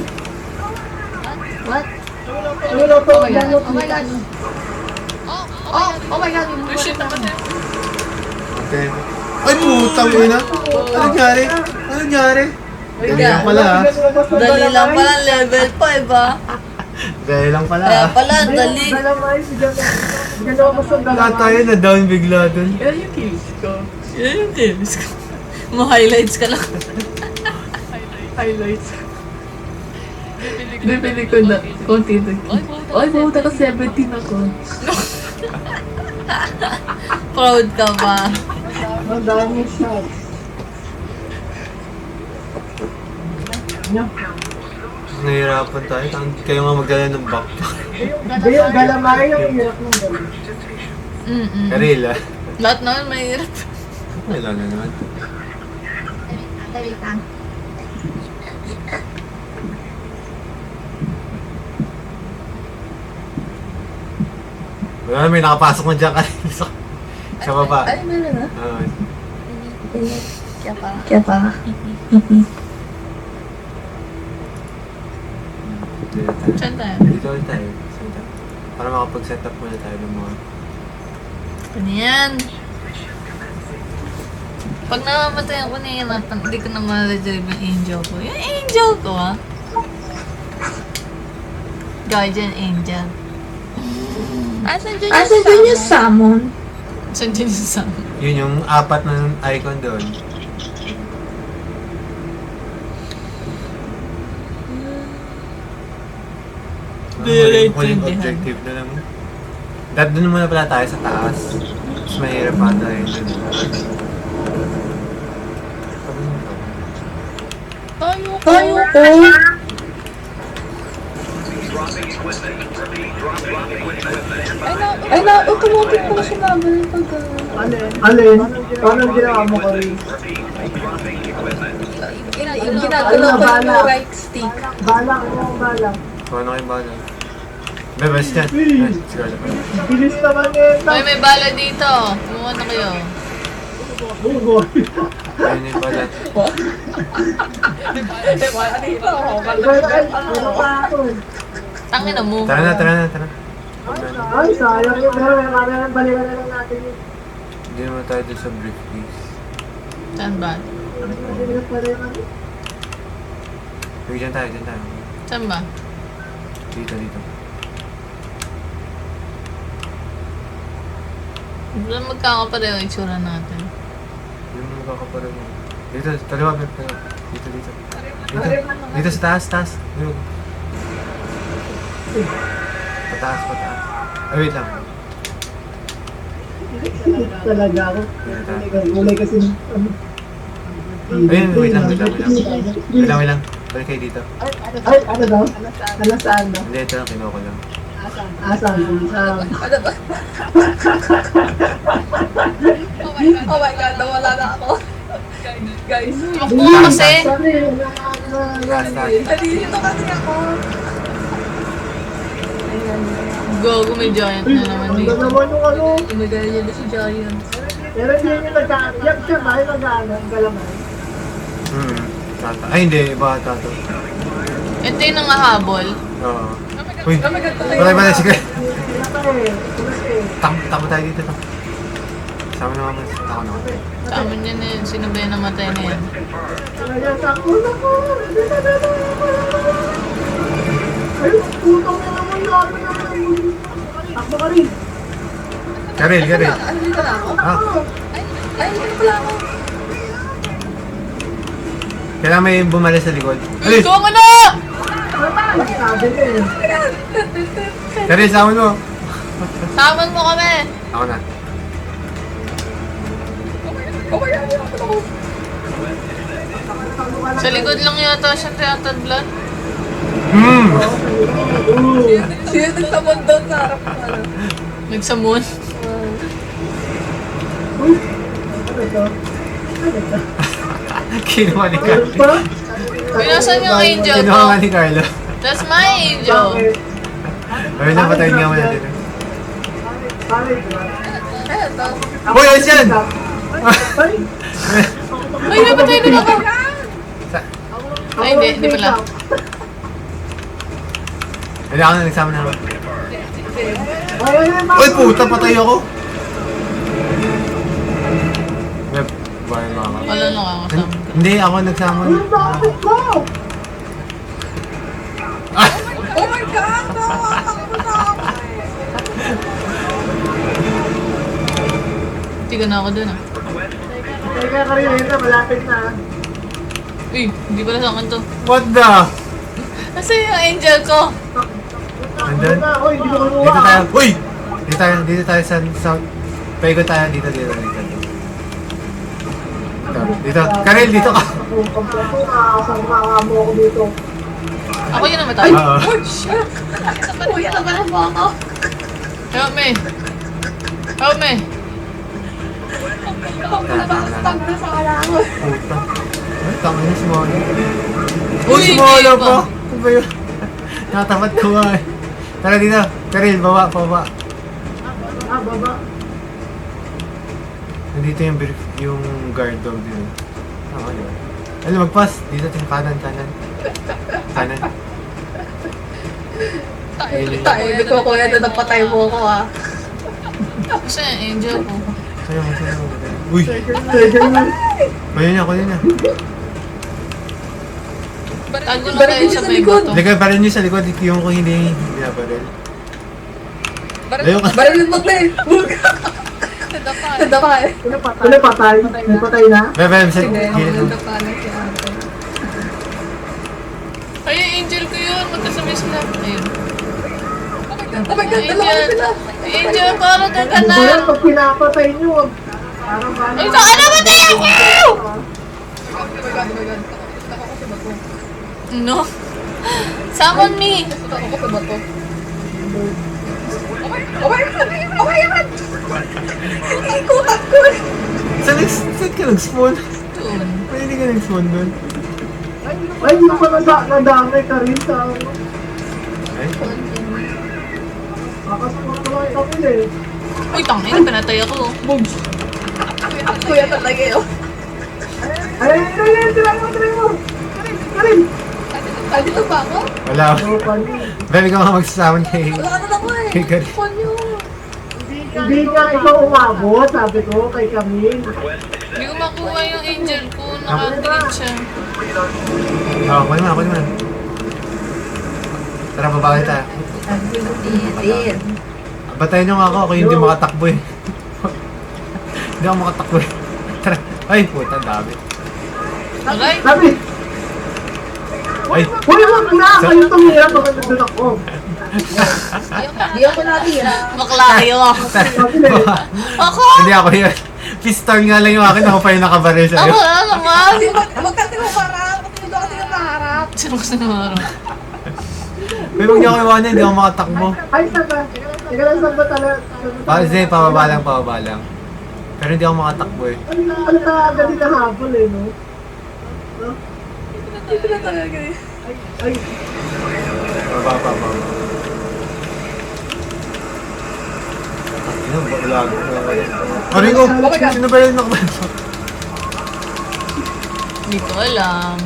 What? Wala pa. Oh my god. Oh my god. Oh my god. Oh shit, namatay. Okay. Ay, putang ina! Ano nangyari? Ano nangyari? Dali lang pala ha. Dali lang pala, level 5 ah. Dali lang pala Kaya ha. pala, dali. Galamay, bigyan ako mas ng Lahat tayo na down bigla dun. Yan yung kills ko. Ma-highlights ka lang. Highlights. Bibili ko na. Konti na. Ay, buta ka 17 ako. Proud ka ba? Ang dami shots. Nahihirapan tayo. Kayo nga magdala ng backpack. Hindi yung galamay, yung hirap ng galamay. Karil ha. Lahat naman mahirap. Wala na naman. Dali lang. Wala, may nakapasok na dyan kanil sa baba. Ay, meron na. Oo. Kaya pa. Dito tayo. Saan tayo? Dito ulit tayo. Para makapag-set up muna tayo ng mga... Ano yan? Pag namamatay ako na yan, hindi ko na ma-retrieve yung angel ko. Yung angel ko ah. Guardian angel. Asan dyan Asan yung summon? Asan dyan yung sun? Yun yung apat na icon doon. Huling objective na lang. Dahil doon muna pala tayo sa taas. Mas mahirap pa tayo doon. Tayo ko. Dropping equipment. Repeat, dropping equipment. Ay, automatic pala siya naman yung pagka... Alin? Paano ginawa mo ko rin? Repeat, dropping equipment. Ginagalaw ko yung right stick. Balak mo, balak. Kung ano kayong bala. Bebas yan. Siguro pa. Bilis naman eh. Ay, may bala dito. Kumuha na kayo. Bugo. Ayun yung bala. Ano pa ako eh. Tangin na mo. Tara na. Ay, sayang yun. Pero may kaya balikan na lang natin yun. Hindi naman tayo doon sa briefcase. Saan ba? Balikan pa rin natin. Sige, dyan tayo. Saan ba? Dito. Doon magkakapareho yung itsura natin. Hindi mo makakaparin mo. Dito, taliwa. Dito. Dito sa taas. Dito. Pataas. Ay, wait lang. Talaga ako. Mulay kasi ano. Ayun, wait lang. Wait lang. Balik kayo dito. Ay, ano daw? Ano saan daw? Hindi, ito lang. Kinuha ko lang. Asan? Ano ba? Oh my god, nawala na ako. Guys. Tumakbo kasi. Last. Nandito kasi ako. Go, may giant na naman Ang dito. naman yung ano. Gumagalya na si Giant. Pero hindi nyo nagka-yak siya tayo ang galamay. Tata. Ay, hindi. Iba tato. Ito yung nangahabol. Oo. Uy. Balay. Sige. Takbo tayo dito. Sama naman mas. Ako na. Tama niya na yun. Sino ba yung namatay na yan? Talaga sakto na ko. Ay, putong na naman lahat na naman. Takbo ka rin. Karil. Andito na ako. Ah. Ay, andito pala ako. Kailangan may bumalik sa likod. Uy, Alis! ikaw mo na! Sabi ko eh. Karil, saman mo. Saman mo kami! Ako na. Sa likod lang yata siya tiyatad blood. Sino nagsamon doon sa harap ko? Nagsamon. Ano to? Ano to? Kinuha ni Ano Carlo. to? Uy, nasan yung angel ko? Kinuha ni Carlo. That's my angel. Bakit? Ayun na, patayin nga mo natin. Bakit? Hoy, ayos yan! Ay! Ay, napatay din ako. Ay, hindi pala. Hindi ako na nagsama na ako. Ay, Uy, puta, patay ako! Web, bayan mga ka. Wala nakakasama. Hindi, ako nagsama. Yung bakit ko? Ah! Oh my God! Nakakatakbo na ako. Tiga na ako dun ah. Teka, Karina, malapit na. Uy, hindi pala sa akin to. What the? Kasi yung angel ko. Nandun? Ako, hindi ko Dito kinuha. tayo. Uy! Dito tayo sa south. Paigo tayo dito. Dito. Karel, dito ka. Ako, nakakasama mo ako dito. Ako yun namatay. Oo. Kuya, naman mo ako. Help me. Help me. Tag na sa kalangon. Puta. Ay, tama na si Molo. Uy, si Molo hindi pa. pa. Ano ba yun? Nakatapat ko nga eh. Tara dito. Karel, pababa. Ah, baba. Nandito yung guard dog dito. Tama di ba? Alam, magpas. Dito tayo. Kanan. Kanan. Tayo, hindi ko kuya na napatay mo ako ah. Kasi yung angel ko. Sayo mo. Uy! Surgeon na. Kunin niya. Tago na tayo sa may bato. Lagay pa rin niyo sa likod. Yung kung hindi binabaril. Layo ka. Barilin mo tayo. Nadapa eh. Ano patay? May patay na? Bebe, sa Hindi, gilid mo. nadapa na si ate. Ay, yung angel ko yun. Magkasama sila. Ayun. Oh my God, dalawa na sila. Angel ko, ano ka Ano na? ba yan? Pag pinapatay nyo, parang Ay, saka namatay ako! No. Summon me! Ako sa bato. Oh my God! Ikutan ko eh. Saan ka nag-spawn? Doon. Pwede hindi ka nag-spawn doon. ay, hindi ko pa nadamay ka rin sa... Ay, Makasuot ko lang kami eh. Uy, tangin, pinatay ako. Kuya talaga yun. Ay, try mo! Karin! Ay, dito ba ako? wala. Oh, pali. Bebe ka mga magsasama kay... Wala ka na ako eh. Kay Karin. Phone nyo. Hindi nga ikaw umabot, sabi ko, kay Camille. Hindi ko makuha yung angel ko. Nakakilit siya. Oo, kunin mo na. Tara, babae tayo. Din. Batayin nyo nga ako hindi makatakbo eh. Hindi ako makatakbo eh. Tara. Ay, puta, dami. Alright. Sabi, Ay, uy, wag na! Kayo tumira pag nandun ako. Di ako natira. Maklayo ako. Sabi na eh. Ako! hindi ako yun. Pistol nga lang yung akin, ako pa yung nakabaril sa'yo. Ako na naman! Huwag kasi mo harap. Huwag kasi mo harap. Sino ko sa naman? May huwag niyo ako iwanan, hindi ako makatakbo. Ay, saba. Teka lang, saba talaga. Kasi pababa lang. Pero hindi ako makatakbo eh. Ano ka agad na habol eh, no? Dito na talaga eh. Ay, Pababa. Ano, balag. Aray ko! Sino ba yun nakabalik? Hindi ko alam.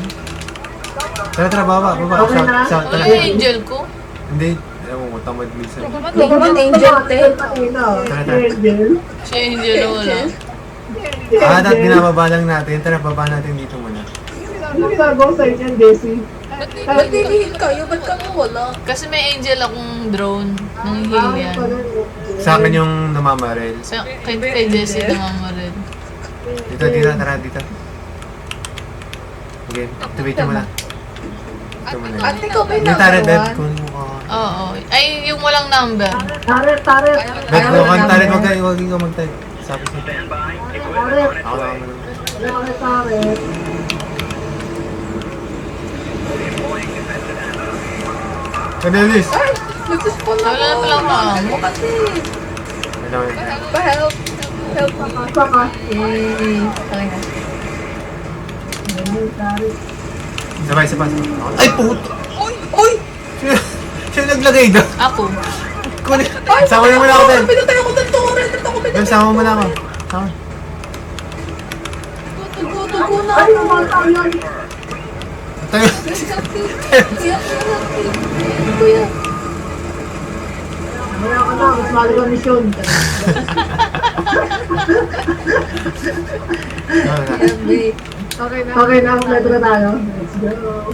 Tara, baba. Okay na? Sa, Wala tara. yung angel ko. Hindi, ewan ko, tamad minsan. Tingnan angel te. Angel. Si angel wala. At binababa lang natin. Tara, baba natin dito muna. Ano ginagawa sa inyo, Desi? Ba't nilihit kayo? Ba't kami wala? Kasi may angel akong drone. Nang yan. Sa akin yung namamaril. Sa, kay Jessie naman mo rin. Dito, tara, dito. Sige, activate mo na. Ito mo na. Ate ko ba Hindi, Taret, Beb. Kunin mo ka. Oo. Ay, yung walang number. Taret. Beb, huwag kang Taret. Huwag ka mag-Taret. Sabi ko. Stand by. Taret. Ako lang ako. Taret. Kanelis! Nagsuspon na Wala na palang maamo. kasi. Ano yun? Pa-help. Help ako. Saka. Okay na. Taret. Sabay. Ay, puto! Uy! Sino naglagay doon? Ako. Kunin. Sama mo na ako din. Pinatay ako ng turret. Beb, sama mo na ako. Sama. Tugo na Ay, ako. umata yan. Tayo. Kuya. Maya ka na, mas mahal ka misyon. Grabe. Okay na, kompleto na tayo. Let's go.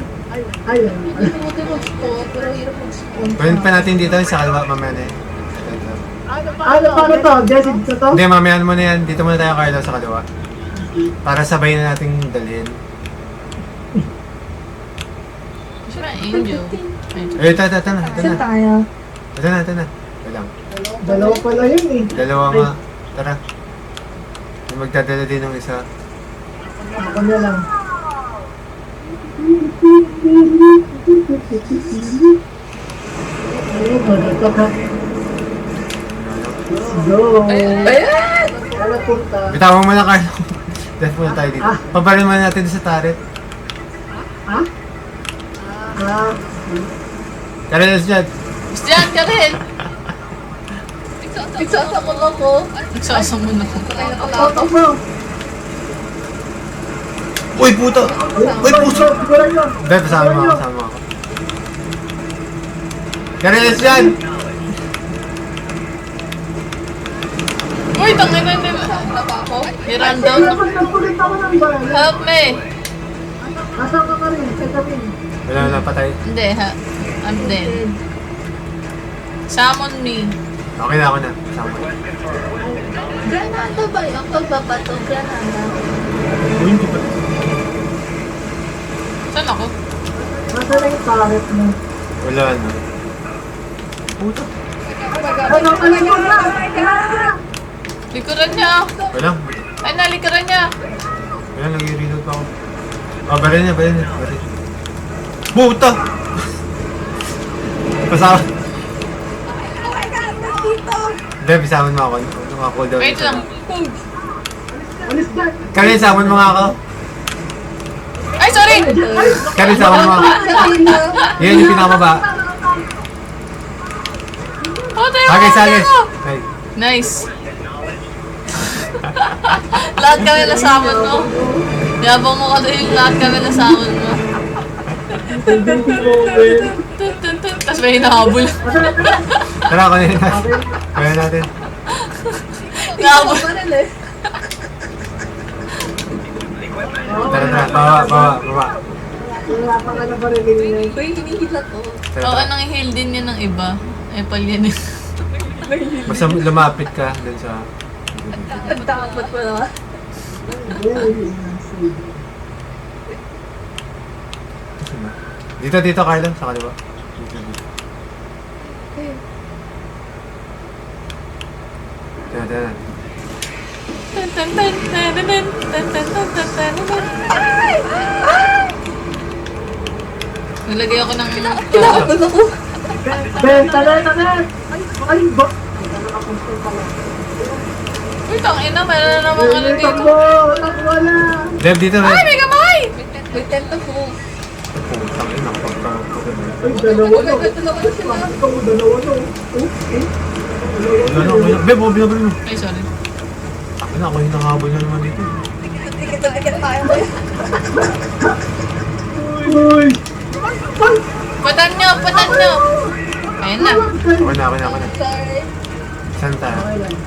Ayun. Buti mag-spawn, pero hirap mag-spawn. Pwede pa natin dito sa kaliwa mamaya na eh. Paano to? Jessid sa to? Hindi, mamaya mo na yan. Dito muna tayo, Carlo, sa kaliwa. Para sabay na nating dalhin. Siya na, Angel. Eh, ito na. tayo? Ito na. Ito lang. Dalawa pala yun eh. Dalawa nga. Tara. May magdadala din ng isa. Ako na lang. Ayun, dito ka. Let's go. Ayan! Wala punta. Bitawan mo na, Carlo. Def muna tayo dito. Pabalin muna natin sa turret. Ha? Ah, Carlos dyan. Gusto yan ka rin. Nagsasakot ako. Nagsasamon ako. auto bro. Uy, puto! Uy, puto! Siguran nyo. Def, sama mo ako. Carlos dyan! Uy, tangin na nila. I-rundown na. Nagpulit ako ng bayan. Help me. Nasaan ka ka rin? Sa gabi. Wala, patay. Hindi, ha. I'm dead. Summon me. Okay na ako na. Sama mo. Granada ba yung pagbabato? Granada. Uy, hindi pa. Saan ako? Nasaan na yung turret mo? Wala na. Puto. Ano ka na yun na? Likuran niya. Wala. Ay, nalikuran niya. Wala, nag-reload pa ako. Oh, baril niya. Puta! Pasama. Deb, isaman mo ako. Mga cooldown. Wait lang. Alis ka. Kaya isaman mo nga ako. Ay, sorry! Kaya isaman mo ako. Yan yung pinakababa. Oh, tayo Okay, ako, sagis. tayo ako. Ay. Nice. Lahat kami nasamon mo. Yabang mo ka doon, lahat kami nasamon mo. Tapos may hinahabol. Tara, kunin natin. Kaya natin. Hinahabol. Tara, baba. Wala pa ka na pa rin ganyan. Uy, hinihila ko. Tara, Oo, tara. nang i-heal din niya ng iba. Ay, pal yan eh. Basta lumapit ka dun sa... Ang takot pala. Dito, Carlo. Sa kaliwa. Tara. Tan, tan, tan, tan, tan, tan, tan, tan, tan, tan, tan. Nalagay ako ng... Tinakot ako. Ben, tanan! Ay, ba? Uy, tangina, meron na naman ano dito. Takbo na! Deb, dito, Ay, Deb. may kamay! May tentacles. Putang ina, Ay, dalawa na. Dalawa sila. Ikaw, dalawa na. Beb, binabali mo. Ay, sorry. Ako na, ako yung nakahabol na naman dito. Tikit tayo ba yun? Uy! Patan nyo! Ayun na. Ako na. Sorry. Saan tayo?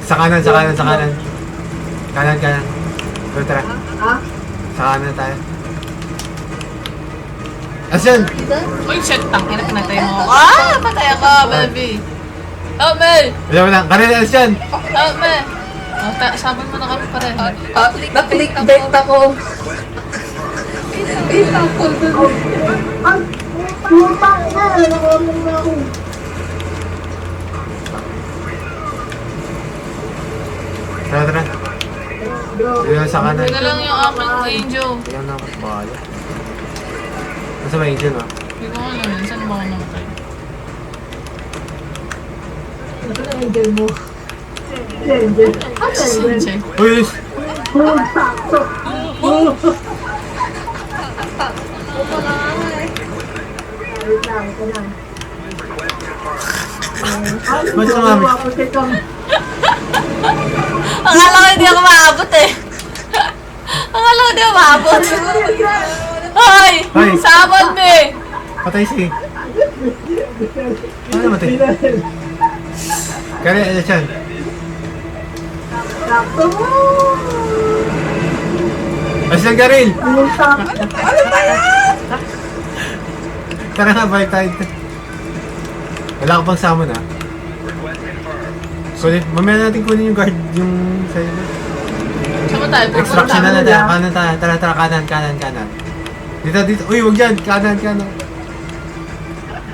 Sa kanan. Kanan. Pero tara, Ha? sa kanan tayo. Asan? Uy, shit, tangina, pinatay mo ako. Patay ako, baby. Help me! Wala. Kanan, asan? Help me! Oh, sabon mo na kami pa rin. Na-clickbait ako. Tapos dun. Ay! Putang na! Nakamang na ako. Tara, tara. Dito sa kanan. Ito lang yung aking angel. Tingnan na ako. Bahala. Nasa ba angel, no? Hindi ko alam yun. Saan ba ako namatay? Ito na angel mo. Angel. Ano angel? Angel. Uy! Putang na! Wait lang, ito lang. Ba't ka mami? Akala ko hindi ako maabot eh. Akala ko hindi ako maabot. Hoy! Hoy! Sabon mo eh! Patay si. Ano namatay? Kaya, ano siya? Sakto mo! Asan ka rin? Putang! Tara nga, balik tayo. Wala ka pang summon, ha? Kunin, mamaya natin kunin yung guard, yung sa'yo. Saan ba tayo? Extraction na tayo. Kanan tayo. Tara, tara, kanan. Dito, dito. Uy, wag dyan. Kanan.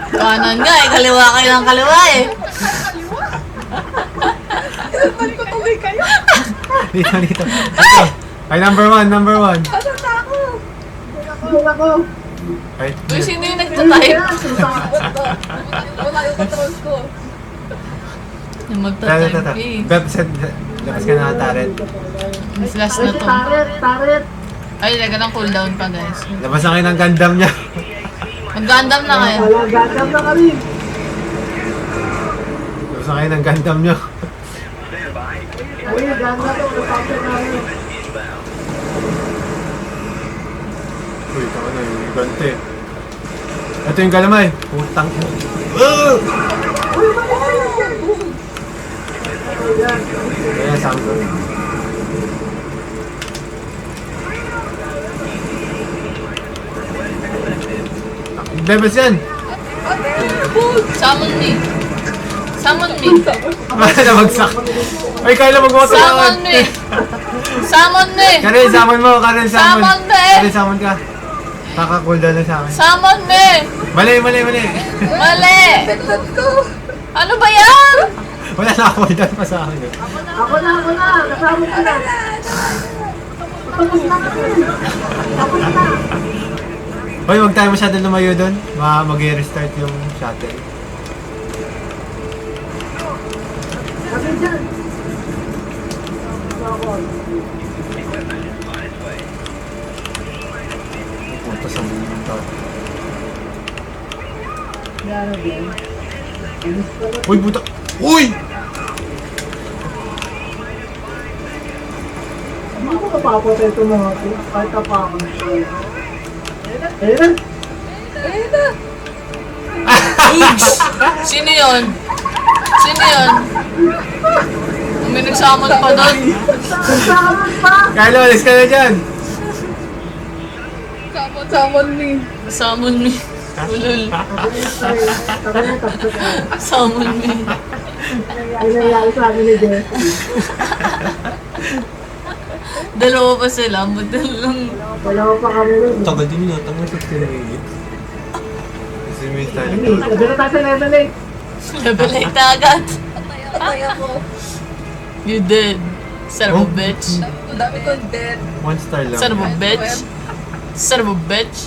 Kanan nga eh. Kaliwa kayo ng kaliwa eh. Dito. Ay, number one. Tulog ako! Ay, Uy, sino yung nagtatype? Wala yung controls ko. Yung tara. magtatype eh. Beb, labas ka na taret. Mas last Ay, na to. taret! Ay, laga ng cooldown pa guys. Labas na kayo ng gandam niya. Mag-gundam na kayo. Wala, gagam na kami! Labas na kayo ng gandam niya. Ay, gagam na to, napapit namin. Uy, tama na yung gante. Ito yung galamay. Putang. Ayan, sound ko. Bebes yan! Summon me. Nabagsak. Ay, Kyla, magmoto ka. Summon me. Karen, summon mo. Summon me. Karen, summon ka. Kaka-cooldown na sa akin. Summon me. Mali. Mali. Ano ba yan? Wala na cooldown pa sa akin. Ako na! Kasama ko na! Tapos na kami! Tapos na! Hoy, wag tayo masyado lumayo doon. Mag-restart yung shuttle. Kami dyan! Punta sa mundo. Uy, buta! Uy! Hindi ko kapapatay ito mga ito. Kahit tapakan. Ayun na! Oops! Sino yun? May nagsamon pa doon. Kasama pa! Kylo, alis ka na dyan! Summon me. Summon me. Ulul. Tapos Summon me. ay nangyari sa akin ni Jess. Dalawa pa sila. Budal lang. Wala pa kami rin. Tagal din yun, tanga 16 minutes. Kasi may tayo. Sabi na tayo sa level 8. Level 8 na agad. Patay ako. You did. Son of a Oh. bitch. Ang dami kong dead. 1 star lang. Son of a bitch. Son of a bitch.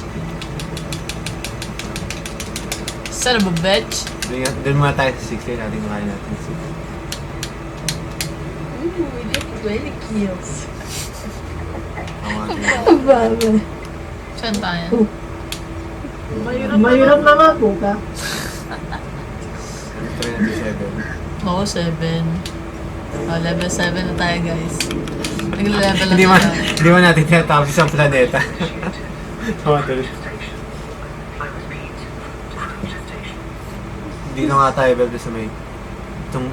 Son of a bitch. Doon muna tayo sa 16 natin makain natin. Ooh, we did 20 kills. Ang Bago. Saan tayo? Mahirap naman po ka. Try natin 7. Oo, 7. Oh, level 7 na tayo guys. Nagle-level na Hindi tayo. man natin tinatapos isang planeta. Tama tuloy. Hindi na nga tayo bebe sa may...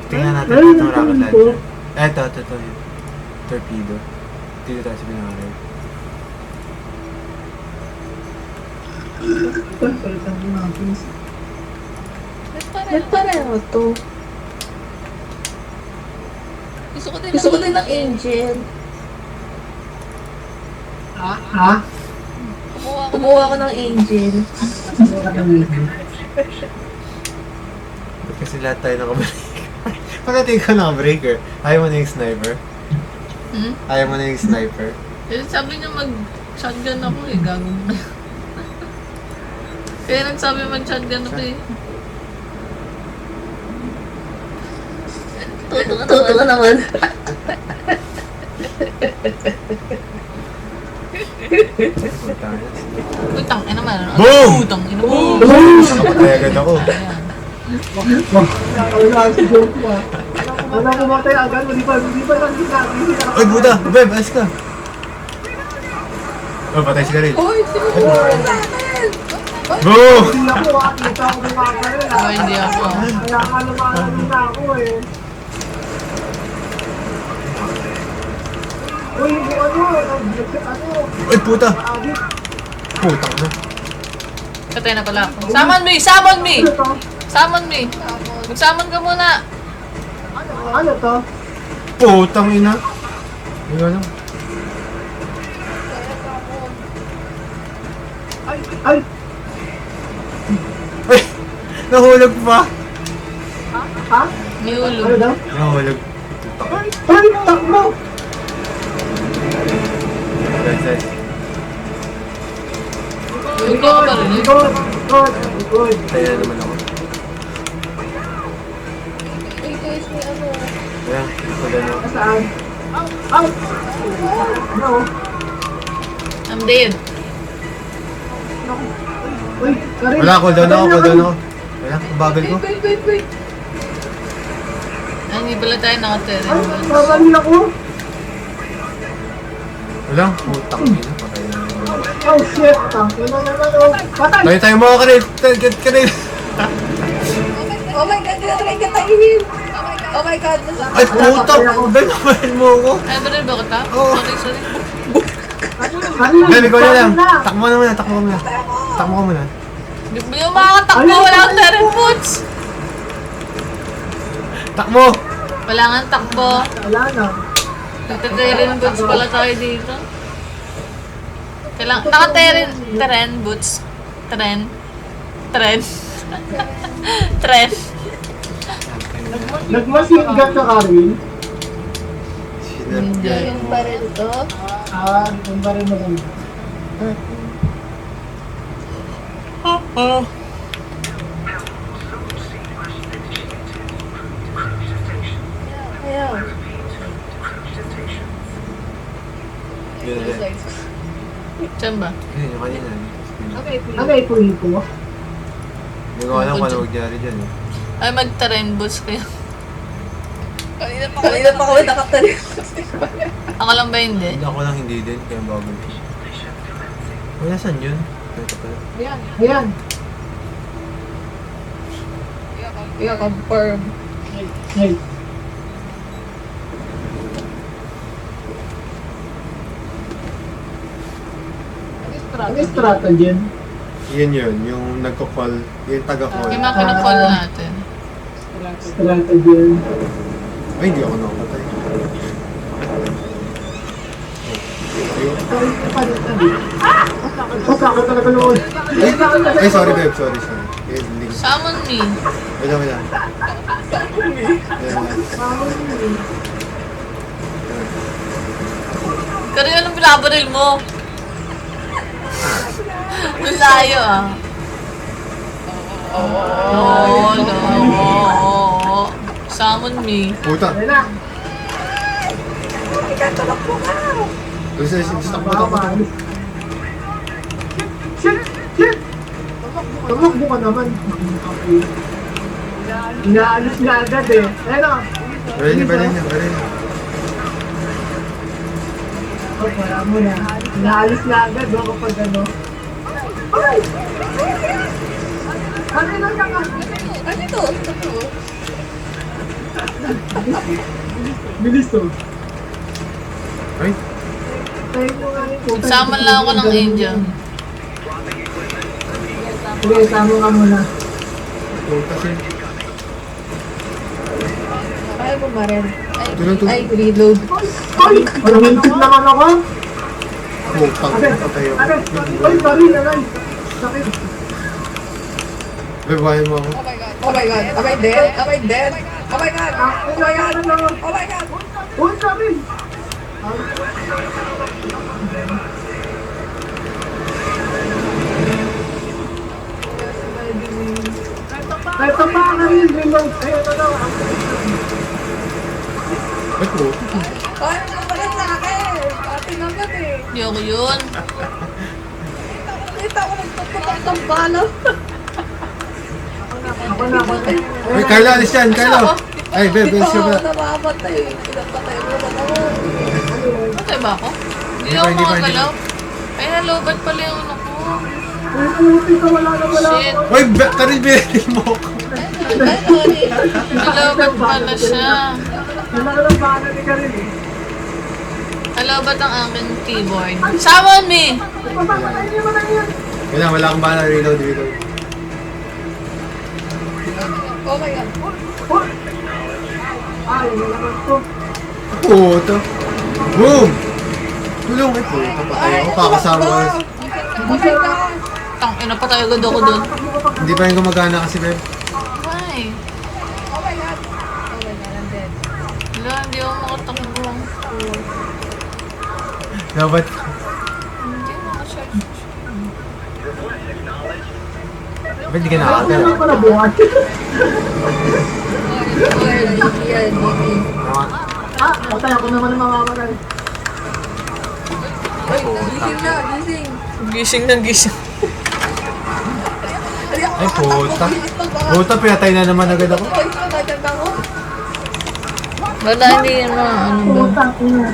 Tingnan natin itong rocket launcher. Ito. Yung torpedo. Dito tayo sa pinangalan. Ba't pareho to? Gusto ko din ng angel. Ha? Kumuha ko ng angel. Ba't kasi lahat tayo nakabreaker? Pagdating ka nakabreaker, ayaw mo na yung sniper? Ayaw mo na yung sniper? Eh, sabi niya mag-shotgun ako eh, gago. Kaya nagsabi mag-shotgun ako eh. Totoo ka naman. Utang, ina naman. Boom! Utang, ina mo. Nakapatay agad ako. Ayan. Wala si Joshua. Wala pumatay agad, hindi pa lang sinabi. Ay, buta! Beb, alis ka! Oh, patay si Karel. Uy, sinubukan natin! Boom! Hindi ako, kita ko bumakaril. Oh, hindi ako. Kaya ka lumalang na ako eh. Uy, yung ano? Ay, puta! Agit. Putang na. Patay na pala ako. Summon me! Summon me! Ano to? Summon me! Mag-summon ka muna! Ano to? Putang ina. Ano lang. Ay! Ay! Nahulog pa! Ha? May Ano ulog. daw? Nahulog. Ay! Takbo! Guys, guys. Ulog ka pa rin. Good. Tayo na naman ako. Uy, guys, may ano. Ayan, pala na. Saan? Ay! Ano? I'm dead. Uy, Karin. Wala, cooldown ako, cooldown ako. Wala, ang bagal ko. Wait. Ay, hindi pala tayo nakatera. Ay, babali ako. Wala, putang ina. Patay na naman. Oh shit. Tangin na naman oh. Patay! Tayo mga Karel! Karel! Oh my God, tinatry ka tayo. Oh my God, Ay, putang! Binabahin mo ako! Ay, ba rin ba kita? Oo. Sorry. Karin! Beb, ikaw na lang! Karin na. Takbo ka muna, takbo ka muna. Takbo ka muna. Hindi mo yung makakatakbo. Wala akong terror boots. Takbo! Wala nga takbo. Wala na. Nagtaterren boots pala tayo dito. Kailang, naka-terren boots. Tren. Nagmasingat ka, Karin. Hindi. yung baril to. Yung ba rin maganda? Ayaw. Yun na. Saan ba? Ayun, yung kanina. Ano ipunin ko? Hindi ko alam kung ano magyari dyan eh. Ay, mag-terren boots kayo. Kanina pa kami nakatali. Ako lang ba hindi? Hindi ako lang hindi din, kaya bago. Wala saan yun? Ito pala. Ayan. Yeah, confirm. Ay. Ano yung strategy? Yun yun, yung nagko-call, yung taga-call. Yung mga kinukall natin. Strategy. Ay, hindi ako nakapatay. Ayun. Basta ako talaga noon. Ay, sorry babe, sorry. Eh, hindi. Summon me. Wala. Wala. Pero yun ang binabaril mo. Ang layo ah. Oo, no. Summon me. Puta! Ayan na. Gusto takbo. Shit! Tumakbo ka naman. Inaalis niya agad eh. Ayan na. Baril niya. Oh, wala mo na. Inaalis niya agad no, kapag ano. Ay! Ano na ka? Ano ito? Bilis to. Ay, Tayo mo nga rin po. Summon lang ako ng angel. Sige, sama ka muna. puta siya. Ayaw mo marin. Tulong. Ay, reload. Ay! Parang hintig naman ako. Putang, patay ako. Ay, sorry, aray. Sakit. Bebahin mo ako. Oh my God. Am I dead? Am I dead? Oh my God. Oh my God. Oh my God. Uy, sorry. Ay, tapa ka rin, reload. Ayun, ano. Ba't po? Ay, ano pala sa akin? Ating agad eh. Hindi ako yun. Kita ko nagtututok ng bala. Ako na. Ay, Carla, alis yan, Carla. Ay, Beb, Ito alis ka ako ba? namamatay. Pinapatay mo naman ako. Patay ba ako? Hindi Hindi ako pa, hindi pa, makagalaw. Ay, nalobat pala yung ano ko. Uy, puti ka, wala na pala. Shit. Uy, Karin, binigay mo ako. Ay, sorry. Nalobat pala siya. Nalalang baka ni Karin eh. Nalobat ang aking keyboard. Summon me! Papapatay niyo mo na yan. Wala akong bala, reload. Oh my God. Uy. Ay, nalaman ko. Puto. Boom! Tulong, ay puto, patay ako. Kakasama ko. Oh my God. Tangina pa tayo agad ako doon. Hindi pa yung gumagana kasi, Beb. Why? Oh my God. Oh my God, I'm dead. Wala, hindi ako makatakbo. Dapat, Hindi makasarge. ba't di ka Ano nakakagalaw? pa na buhat? Yan, baby. Ah, patay ako naman ng mamamatay. Ay, gising na, gising. Gising ng gising. Ay, puta. Puta, pinatay na naman agad ako. Ay, patay na ako. Wala, hindi yan mga ano ba? Putang ina.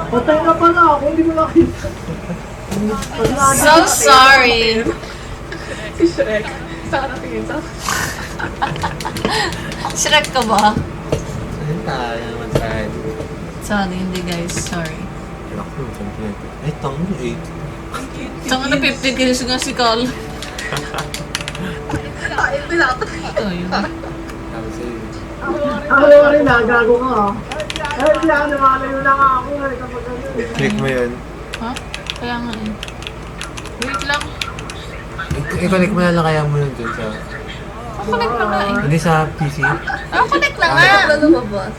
Patay na pala ako, hindi mo nakita. So sorry. Si Shrek. Saan natin sa? Shrek ka ba? Ayun tayo naman tayo. Sorry, hindi guys. Sorry. Ay, tango, 8. Tanga na 50 kills nga si Carl. Ay, pinatay. Ito yun. Sabi sa'yo. Ako rin na, gago ka ha. Ay, hindi ako namalayo na nga ako eh, kapag ano eh. Click mo yun. Ha? Kaya nga eh. Wait lang. I-connect mo na lang kaya mo nun dun sa... Connect na nga eh. Hindi sa PC. Connect na nga. Ano lumabas?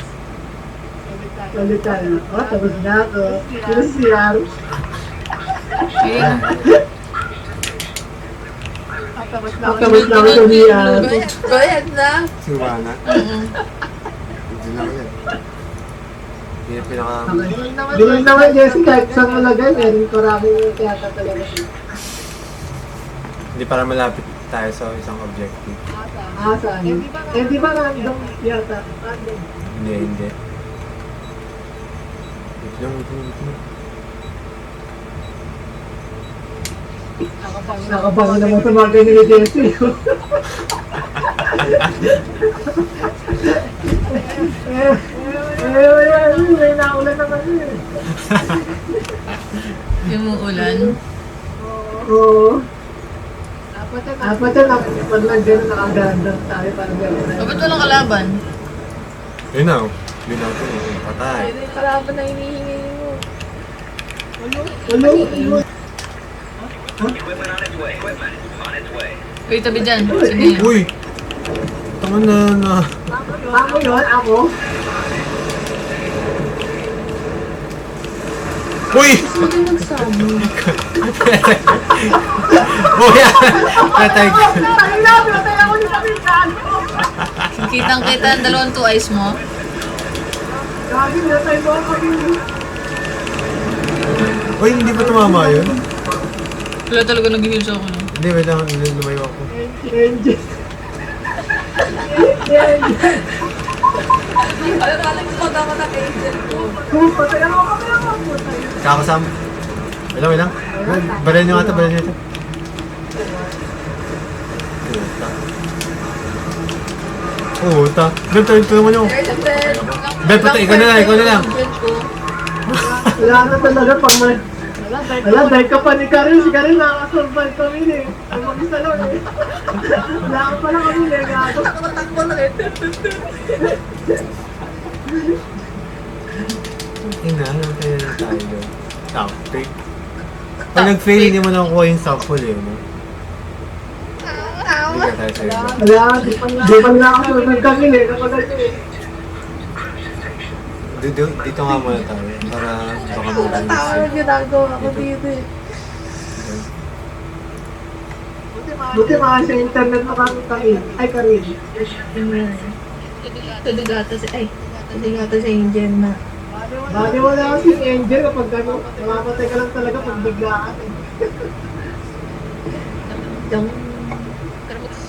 Salit tayo. Oh, tapos na ako. Sino si Yaro? Ayun. Tapos na ako sa Yaro. Bayad na. Siwana. Mm-mm. Hindi na ako yan. Hindi na pinaka... Doon naman, Jesse, kahit saan malagay, meron maraming tiyata talaga. Hindi para malapit tayo sa isang objective. Ah, saan? Eh, di ba random yata? Random. Hindi. Wait lang. Nakabangan naman sa mga ganyan ni Jesse. May naulan naman yun. Yung ulan. Oo. Apat yan, pag nag-gano'n nakagandang tayo, parang gano'n na. Ba't walang kalaban? Yun na. Yun natin. Patay. Ay, yung kalaban na hinihingi mo. Ano? Equipment on its way. Equipment on its way. Wait, tabi dyan. Sige yun. Uy! Tama na. Ako yun, ako. Uy! Hindi nagsabi. Uy! Patay ka. Pinatay ako ni Kapitan. Kitang-kita ang dalawang two eyes mo. Gagi, pinatay mo ako yun. Uy, hindi ba tumama yun? Wala talaga nag-heal sa akin. Hindi, wait lang. Lumayo ako. Angel. Ay, parang pag ako na-angel ko. Kung patay ako, patay. Kakasama. Wait lang. Balay nyo ata. Puta. Puta. Beb, tulungan mo nyo. There's a bed. Beb, patay. Ikaw na lang. Wala na talaga pag may... Wala, dahil ka pa ni Karin. Si Karin nakakasurvive kami eh. Ang mag-isa lang eh. Wala ka pala kami eh. Gago. Ako matakbo na rin. Ina, ano kaya na tayo? Topic. Pag nag-fail, hindi mo nakukuha yung sample eh. No? Hindi ka tayo sa'yo. Wala, di pa nila ako nagkakil eh. Kapag ano eh. Dito nga muna tayo. Para baka Tao na ginagawa ko dito eh. Buti mga sa internet na kami Karin. Ay, Karin. Tuligata si, ay, tuligata si Angel na. Bali wala kasi yung Angel kapag ano, namapatay ka lang talaga pag biglaan eh. Yung,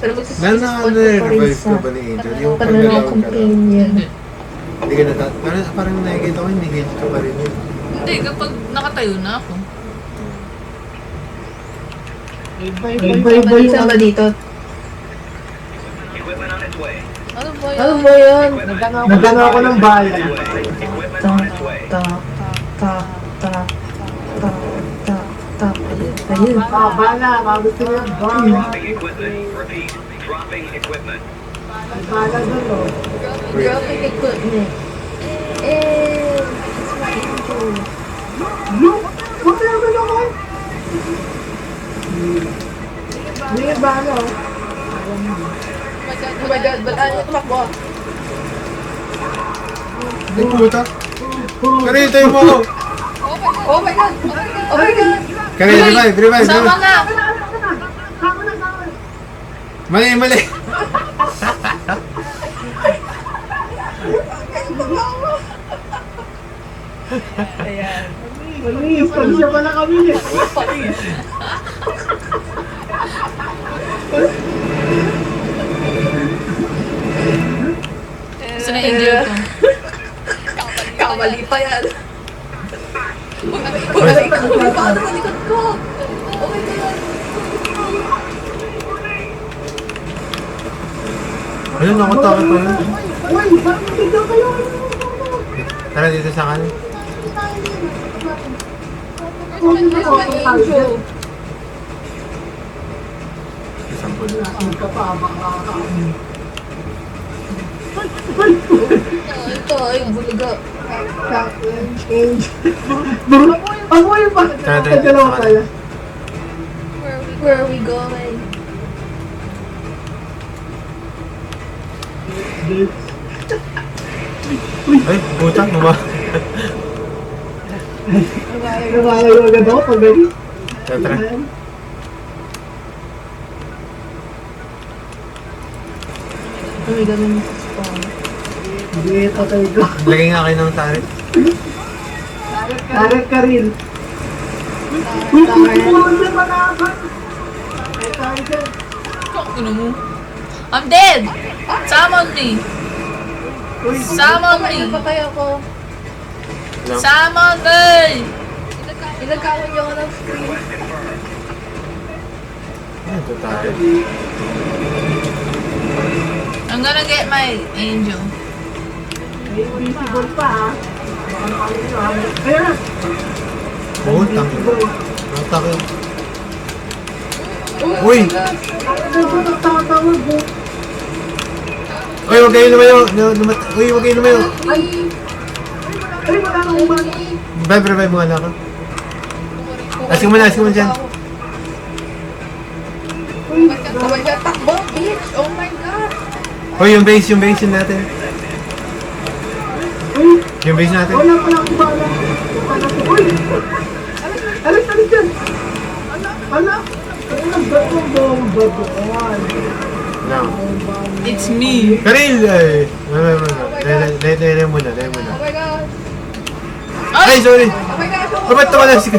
pero Na-revive ka ba ni Angel? Yung pag panalo nalawag ka lang. companion. Hindi ka nata... Parang nakikita ko, hindi ka pa rin yun. Hindi, kapag nakatayo na ako. Iba-iba yung Isa ba dito? Equipment on its way. Ano ba yun? nagano ako ng bayan. Equipment Ta, on its way. ta, ta, ta, ta, ta, ta. Ayun. Ah, bala, gusto mo yung bala. Dropping equipment. Repeat. Dropping equipment. May bala doon oh. Dropping equipment. Eh, it's my angel. Blue! Huwag na naman ako! Hindi yung bala oh. Oh my God, ba't ayaw tumakbo? Ay, puta! Kari, tayo mo ako! Oh my God! Oh my God! Kari, revive! Sama na! Sama na! Mali! Manis, pansya pala kami eh. Gusto na angel ko. Kamali pa yan. Uy, paano sa likod ko? Oh my God! Ayun, nakatake pa yun. Uy, bakit dito kayo? Tara dito sa kanan. Where's my angel? Isang pulo. Ito ay bulaga. Amoy pa! Tara, Dalawa pala. Where are we going? Ay, puta, mama. Nabalayo agad ako pag gani. Tara. Oh my God, may spawn. Hindi, patay ko. Lagay nga kayo ng tarik. Karet ka rin. Uy, pupulan niya malakas. Ay, tayo dyan. Ano mo? I'm dead! Summon me! Summon me! Patay ako. Summon me! Inagkawan niyo ako ng screen. Ay, ito tayo. I'm gonna get my angel. May invisible pa ha. Kaya na. Oo, tangi. Natake. Uy! Ano ba nagtatawag mo? Uy, huwag kayo lumayo! Uy, huwag kayo lumayo! Ay, wala nang umano. Revive mo nga lang ako. Asing mo na dyan. Uy, Oh my God, takbo, bitch! Oh my God! Uy, yung base yun natin. uy, Yung base natin. wala pala akong bala. Uy! Alis dyan! Ala! Ay, nagbatong bomba doon. No. It's me. Karil! Ay! Dahil muna. Oh my God! Ay, sorry! Oh my God! Oh, ba't nawala si...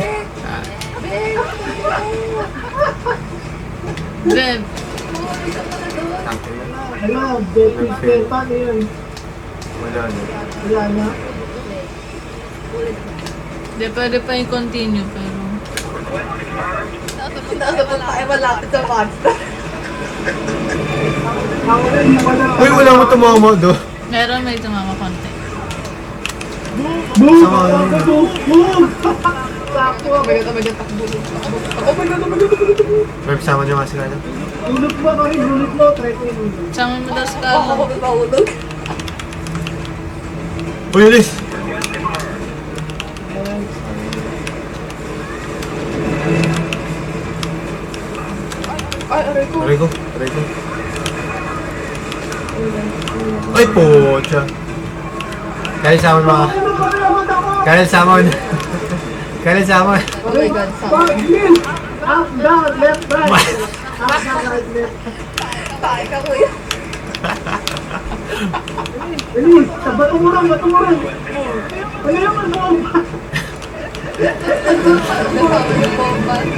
Dead. Ala, Betty, paano yun? Wala na. Wala na. Hindi, pwede pa yung continue, pero... Nasa pa tayo malapit sa monster. Ako rin, wala. Uy, wala mo tumama do. Meron may tumama konti. Boom! Sama na. Boom! Sakto. Oh my God, oh my God, takbo. Oh my God, oh my God, oh my God. May kasama niyo nga si Kala. Ulot mo kami, ulot mo. Try ko yung ulot. Sama mo daw sa Ako kala. may mahulog. Uy, ulis! Aray ko. Ay, pocha. Kaya samon mga. Kaya samon. Oh my God, sama. Up, down, left, right. Up, down, right, left. Tayo ka, kuya. Bilis, baturan. Kaya naman mo.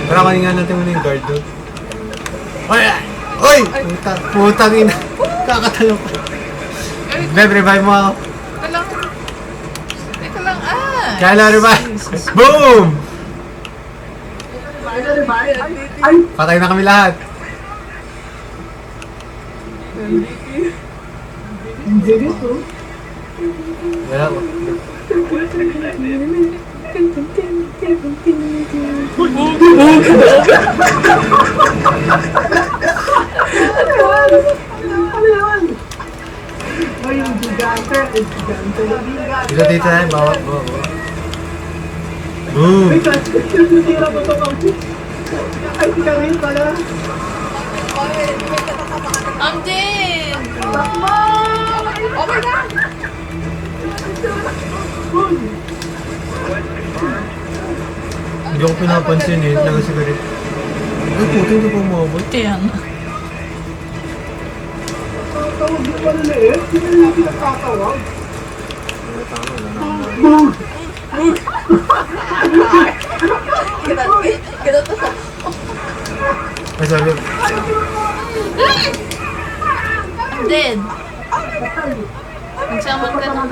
Para kaningan natin muna yung guard doon. Oy! Putang ina. Kakatalo pa. Beb, revive mo ako. Teka lang, Kaya lang revive. Boom! Ay, Patay na kami lahat. hindi dito. Wala. Ano yun? Ay, yung gigante. Dito tayo. Bawa. Boom! Ay, tira mo ito kang... Ay, si Karin pala. I'm dead! Oh my God! Hindi ko pinapansin eh. Nagasigarit. Ay, puto ito pa umabot. Kaya nga. Tawag mo pala na eh. Sino yung pinagkatawag? Tama na. Boom! Ganun to sa... Ay, sabi. I'm dead. Nagsamot ka na.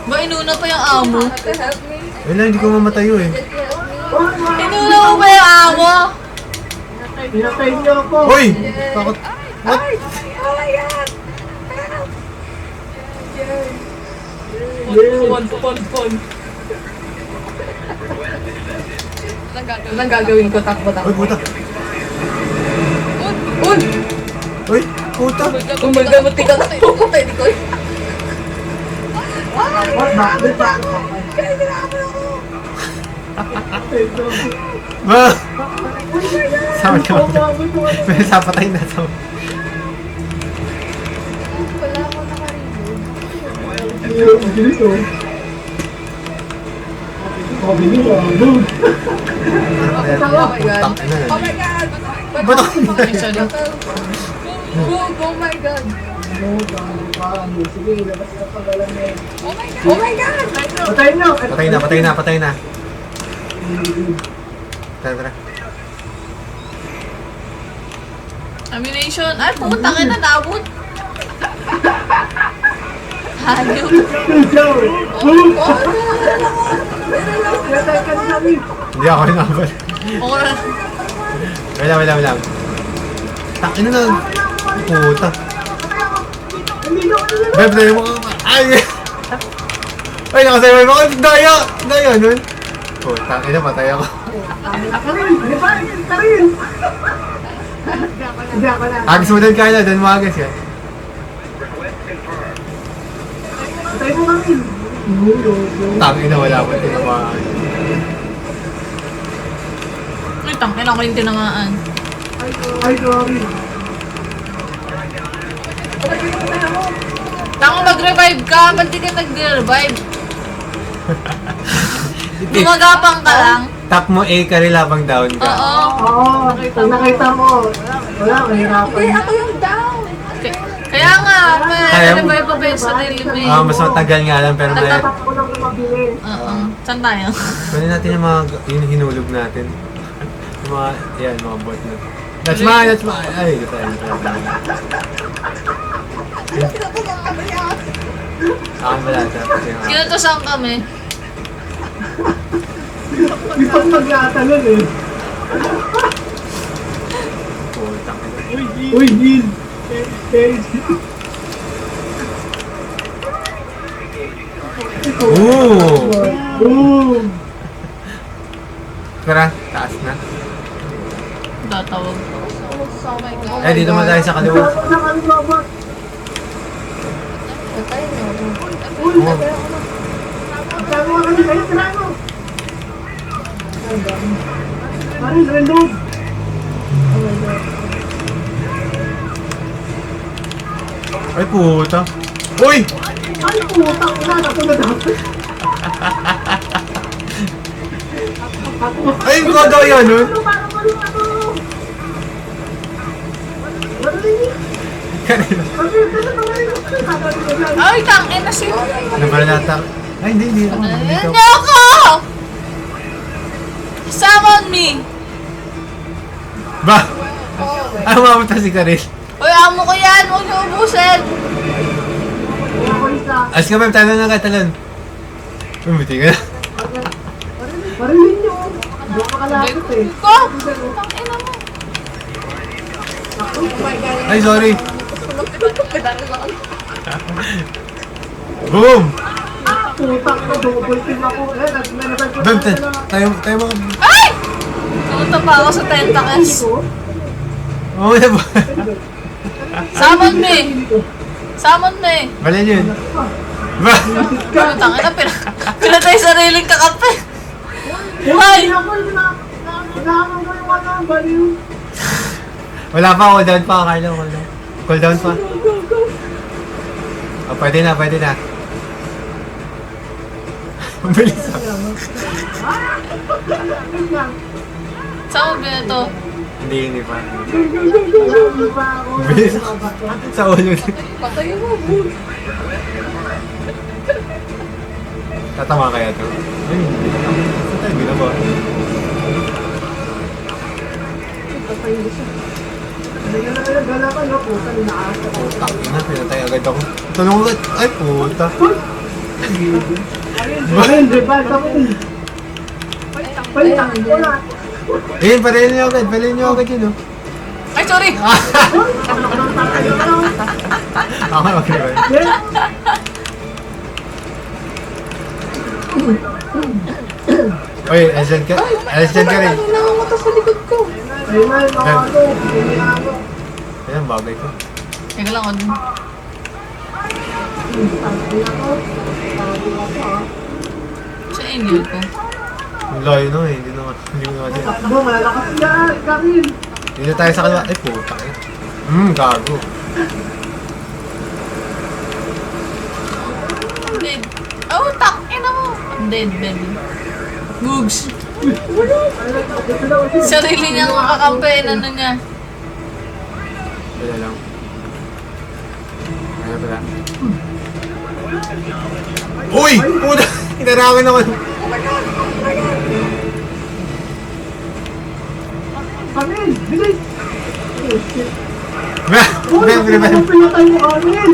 Ba, inuna pa yung amo? Help me. Wala, hindi ko mamatayo eh. Inuna mo ba yung amo? Pinatay niyo ako. Hoy! Bakit? What? Oh my God! Pon. Anong gagawin ko? Takbo. Uy, puta! Uy! Uy, puta! Umaga, buti ka na. Puputay di ko. What? Bakit? Ba! Sama ka ba? May sapatay na sa... Bilis oh. Oh, bilis oh. Boom! Putang ina Oh na. my God! Ba't ako Ay, sorry. Oh my God! Sige, labas ka pa galang na yun. Oh my God! Patayin niyo! Patay na. Tara. Ammunition. Ay, putang ina, naabot. Hayop. Joe! Boom! Pinatay ka na namin! Hindi ako inabal. Wala. Takin na. Puta. Hindi na ako nila! Beb, tayo mo ka. Ay! Ay, nakasayaway mo ka. Daya nun. Puta, ina, patay ako. Karin! Di ba? Karin! Hindi ako na. Agis mo doon kaya, doon mo agis yan. Patay mo Karin! Tangin na, wala ko tinamaan. Ay, tangin ako yung tinamaan. Ay, sorry. Tango, mag-revive ka. Ba't di ka nag-revive? Gumagapang ka lang. Tap mo A ka rin labang down ka. Oo. Oo, pag nakita mo. Wala, mahirapan. Hindi, ako yung down! Kaya nga, Kaya mo? revive pa ba yung sarili mo eh? Mas matagal nga lang pero may... Nagtatap ko lang mabilis. Oo. Saan tayo? Kunin natin yung mga yung hinulog natin. Yung mga, yan, mga bot na. That's mine! Ay, ito tayo. Saan ba lahat? Kinutusan kami. Di pang maglatalon eh. Putang ina. Uy, Gil! Ooh! Boom! Tara, taas na. Tatawag. Oh my God. Eh, dito mo tayo sa kaliwa. Sa kami robot! Patay niyo. Uy! Oo. Sabi mo kasi kayo, tira mo! Karin, reload! Ay, puta. Uy! Ay, putang ina, ako na dapat. Ay, yung kodo yun, no? Parang mali na to. Mali. Kanina. Ay, tangin na si Ano ba natak? Ay, hindi. Ako, Ayan dito. niyo ako! Summon me! Ba? Ano mapunta si Karil? Uy, amo ko yan! Huwag niyo ubusin! Ako isa. As ka, ma'am, talon na ka, talon. Bumuti ka na. Marilin nyo. Hindi ko makalapit eh. Ko! Tangin na mo! Ay, sorry. Boom! Putang na, double team ako. Eh, nag-record Bam, tayo mga... Ay! Pumunta pa ako sa tentacles. Oo na ba? Summon me! Summon me! Balin yun. Ba? Tangin na, pinatay sariling kakampi. Ay! Ako, hinahamon mo yung ano, baliw. Wala pa, cool down pa. Kaya lang, cool down. Cool down pa. Oh, pwede na, pwede na. Ang bilis ah. Summon me ito. Hindi pa. Hindi pa ako. Ang bilis. Sa ulo din. Patayin mo, bull. Tatama kaya to? Ay, hindi. Saan tayo ginawa? Hindi ka na nagalapan, no? Putang inaasa ko. Putang ina, pinatay agad ako. Tulong agad. Ay, puta. Marin, revive ako. Palitang ko na. Ayun, palin niyo agad. Palin niyo agad yun, oh. Ay, sorry! Ako, okay ba? Oy, Aslan ka. Aslan ka rin. Nangangato sa likod ko. Ayun na, yung mga ano. Hindi na ano. Ayan, bagay ko. Teka lang, ano? Sa angel ko. Ang layo na eh. Hindi naman. Hindi ko naman yun. Takbo, malalakas na. Karin. Dito tayo sa kaliwa. Ay, puta. Gago. Dead. Oh, tangin na mo! Dead, baby. Googs. Sarili niyang kakampi, ano niya. Wala lang. Ano pala? Uy! Puta! Inarangan naman. Karin, bilis. Revive. Pinatay mo Karin.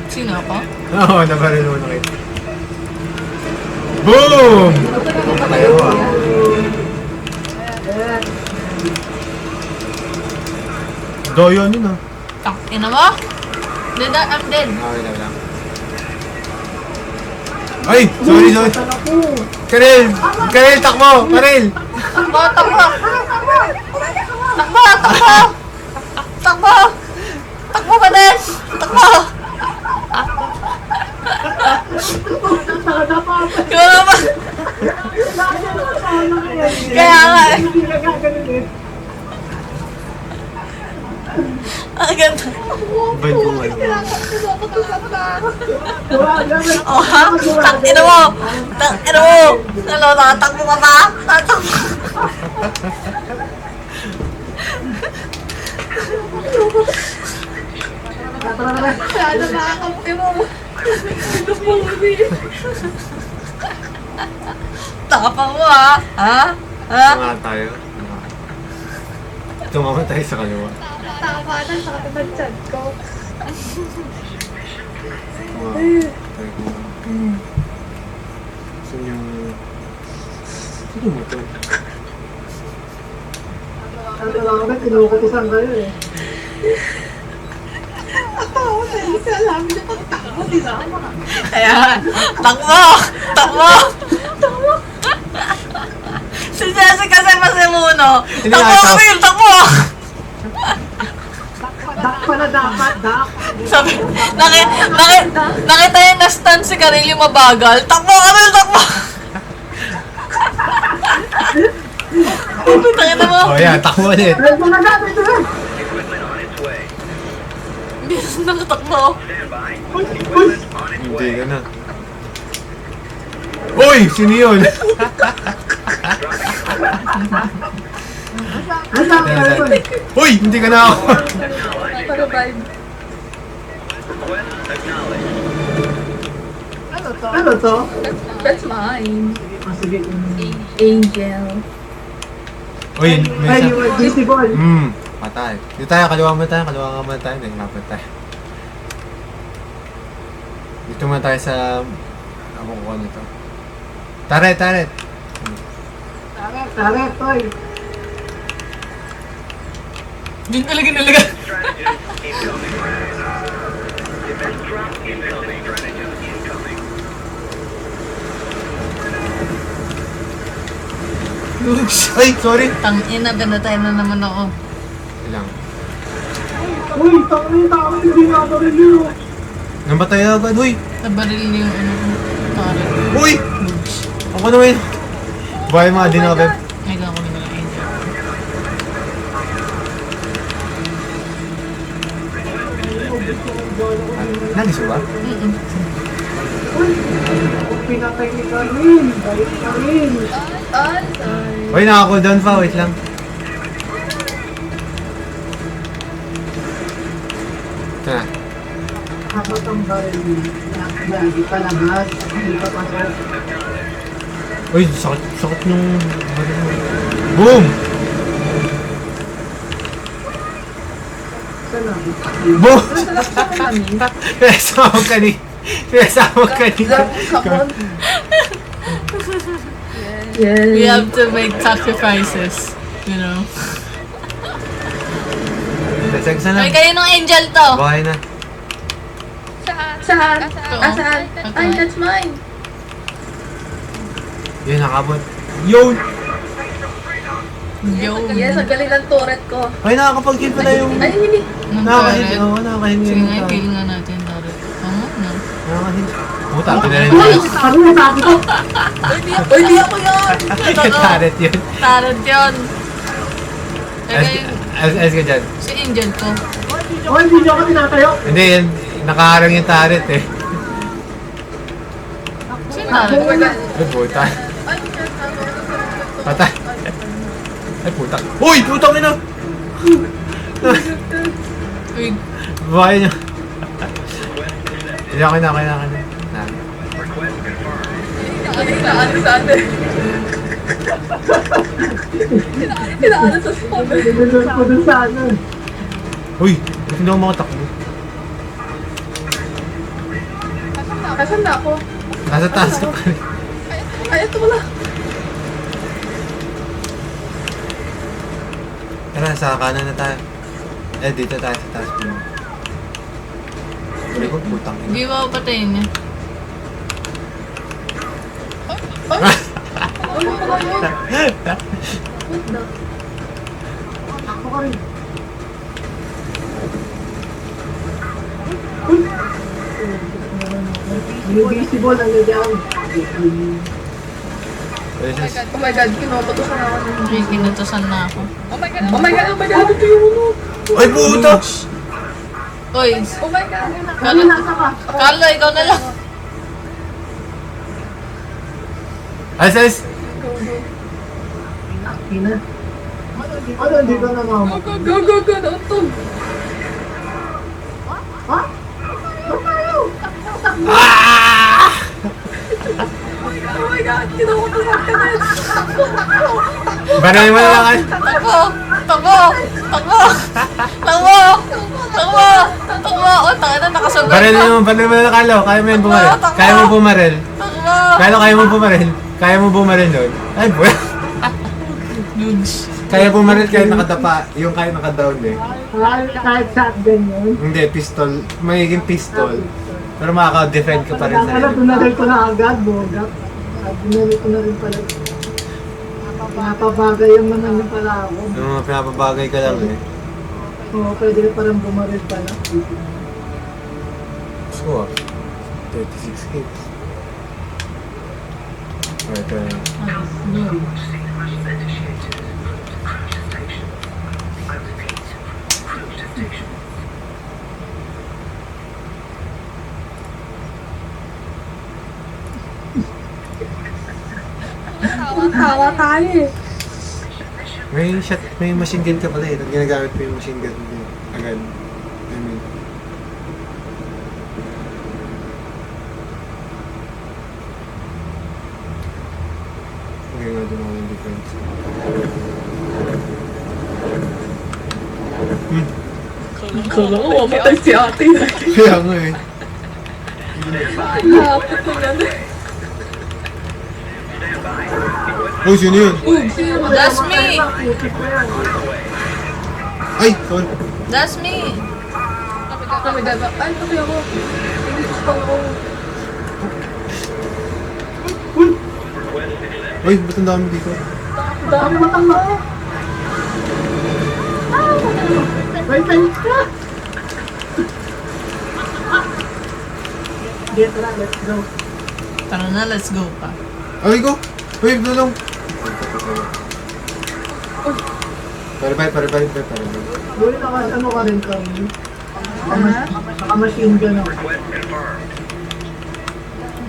Sino ako? Oo, nabaril mo na kayo. Boom! Patay ako ah. Doyon yun ah. Tangin na mo? Dead, I'm dead. Okay lang. Ay! Sorry! Karel! Karel, takbo! Karel! Takbo, takbo! Takbo, takbo! Takbo! Takbo ka din! Takbo! Ikaw naman! Kaya nga eh. Hindi ka gaganon eh. Ang ganda. Bad ko nga. Oh ha? Tangina mo! Tangina mo! Ano, nakatakbo ka ba? Nakatakbo. Sana makakampi mo. Tapang mo ha? Ha? Ha? Tama tayo. Tumama tayo sa kaliwa. Tama na, sakit ng tiyan ko. Tayo ko. Saan yung... Sino mo to? Ano lang ako, kinukutusan kayo eh. Ako, hindi ka alam niya pag takbo, di ba? Kaya nga. Takbo! Takbo! Si Jessica sa Pasimuno. Hindi Takbo nga, ka rin! Takbo! Dak pala dapat, dak. Sabi, nakita yung na-stun si Karil yung mabagal. Takbo ka rin! Takbo! Tangin na mo. Oh, yan. Takbo ulit. Ito na agad, ito na. Equipment on its way. Hindi na nakatakbo. Stand by. Equipment on its Hindi way. ka na. Uy! Sino yun? Nasaan ka ito? Uy! Hindi ka na ako. Para-vibe. Request acknowledged. Ano to? That's mine. Ah, sige. Angel. Uy, may Ay, isa. yung visible. Patay. Dito tayo, kaliwa mo tayo, kaliwa ka muna tayo. Naglapat tayo. Dito muna tayo sa... Ako ko ano to. Taret, taret. Taret, toy. Hindi talaga nalaga. Stratagem incoming. Defense drop incoming. Stratagem incoming. Oops. Ay, sorry. Tangina, binatay na naman ako. Ilang. Uy, tangin yung tao, hindi nga ako rin yun. Nabatay agad, uy. Nabaril niyo yung ano ko. Tari. Uy! Ako naman. Bahay mga din ako, Beb. Ay, gawin ko na angel. Nagis ba? Uy, pinatay ni Karin. Balik Karin. Uy, naka-cool down pa. Wait lang. Ito na. Habang ang baril lagi palabas. Hindi pa pasok. Uy, sakit, sakit nung... Boom! Saan na? Boom! Pinasama ka ni... Pinasama ka ni... We have to make sacrifices. You know? Dasag sa Ay, lang. kayo nung angel to. Bahay na. Saan? Ito. Saan? Ay, that's mine. Yun, nakabot. Yun! Yo. Yes, ang galing ng turret ko. Ay, nakakapag-kill pala yung... Ay, hindi. Nakakahingi. Oo, nakakahingi. Sige nga, kill nga natin, Tari. Tama na. Nakakahingi. Puta, pinarin Uy, niya. sabi na sabi ko. Uy, di ako yun! Taret yun. Tarot yun. Eh, Ayos ka dyan. si angel ko. Uy, hindi nyo ako tinatayo. Hindi, yan. Nakaharang yung taret eh. Si Tarot. Ay, puta. Patay. Ay, puta. Uy, putang ina! Uy, Bahay niya. Hindi, okay na, okay na, okay na. Request confirmed. Inaano sa atin. Inaano sa spawn. Pinunod ko dun sa ano. Uy, ba't hindi ako makatakbo? Asan na ako? Nasa taas ka pa rin. Ay, ito wala. Tara, sa kanan na tayo. Eh, dito tayo sa taas. Uli ko, putang ina. hindi mo ako patayin niya. Ano pa kayo? Ako ka rin. Invisible ang ganyan. Oh my God, kinukutusan ako ng... Ay, kinutusan na ako. Oh my God, ito yung ano. Ay, puta! Uy, Oh my God. Kami nasa ka. Carlo, ikaw na lang. Ayos, ayos! Ina. Ano, hindi ka na mama? Go, nautog. Ha? Ba't tayo? Ah! Oh my God, kinukutusan ka na. Banay mo na lang ay. Takbo! Takbo! Takbo! Takbo! Takbo! Takbo! O, tanga na, nakasabay Baril pa. mo, baril mo na Carlo. Kaya mo yung bumaril. Kaya mo bumaril. Takbo! Carlo, kaya mo bumaril. Kaya mo bumaril doon. Ay, boy. Nudes. Kaya bumaril kahit nakatapa. Yung kahit nakadown eh. Kahit shotgun yun. Hindi, pistol. Magiging pistol. Pero makaka-defend ka pa rin sa Alam, tunaril ko na agad, bogap. Tunaril ko na rin pala. Napabagay yung naman yung pala ako. Yung mga pinapabagay ka lang eh. Oo, pwede ka parang bumaril pala. So, 36 hits. Alright, wala tayo eh. May machine gun ka pala eh. Ginagamit mo yung machine gun mo agad. I mean, okay nga din ako yung defense. Kala ko, mamatay si ate. Kaya nga eh. Lapit na yan. Oh, sino yun? That's me! Ay! Sorry. That's me! Kami daba. Ay, okay ako. Hindi ko ako. Uy, ba't ang dami dito? Dami matang na. Wait, wait. Get na, let's go. Tara na, let's go pa. Ay, go! Uy, tulong! Pare. Buhay na kasi ano ka rin kami. Naka-machine gun ako. Request confirmed.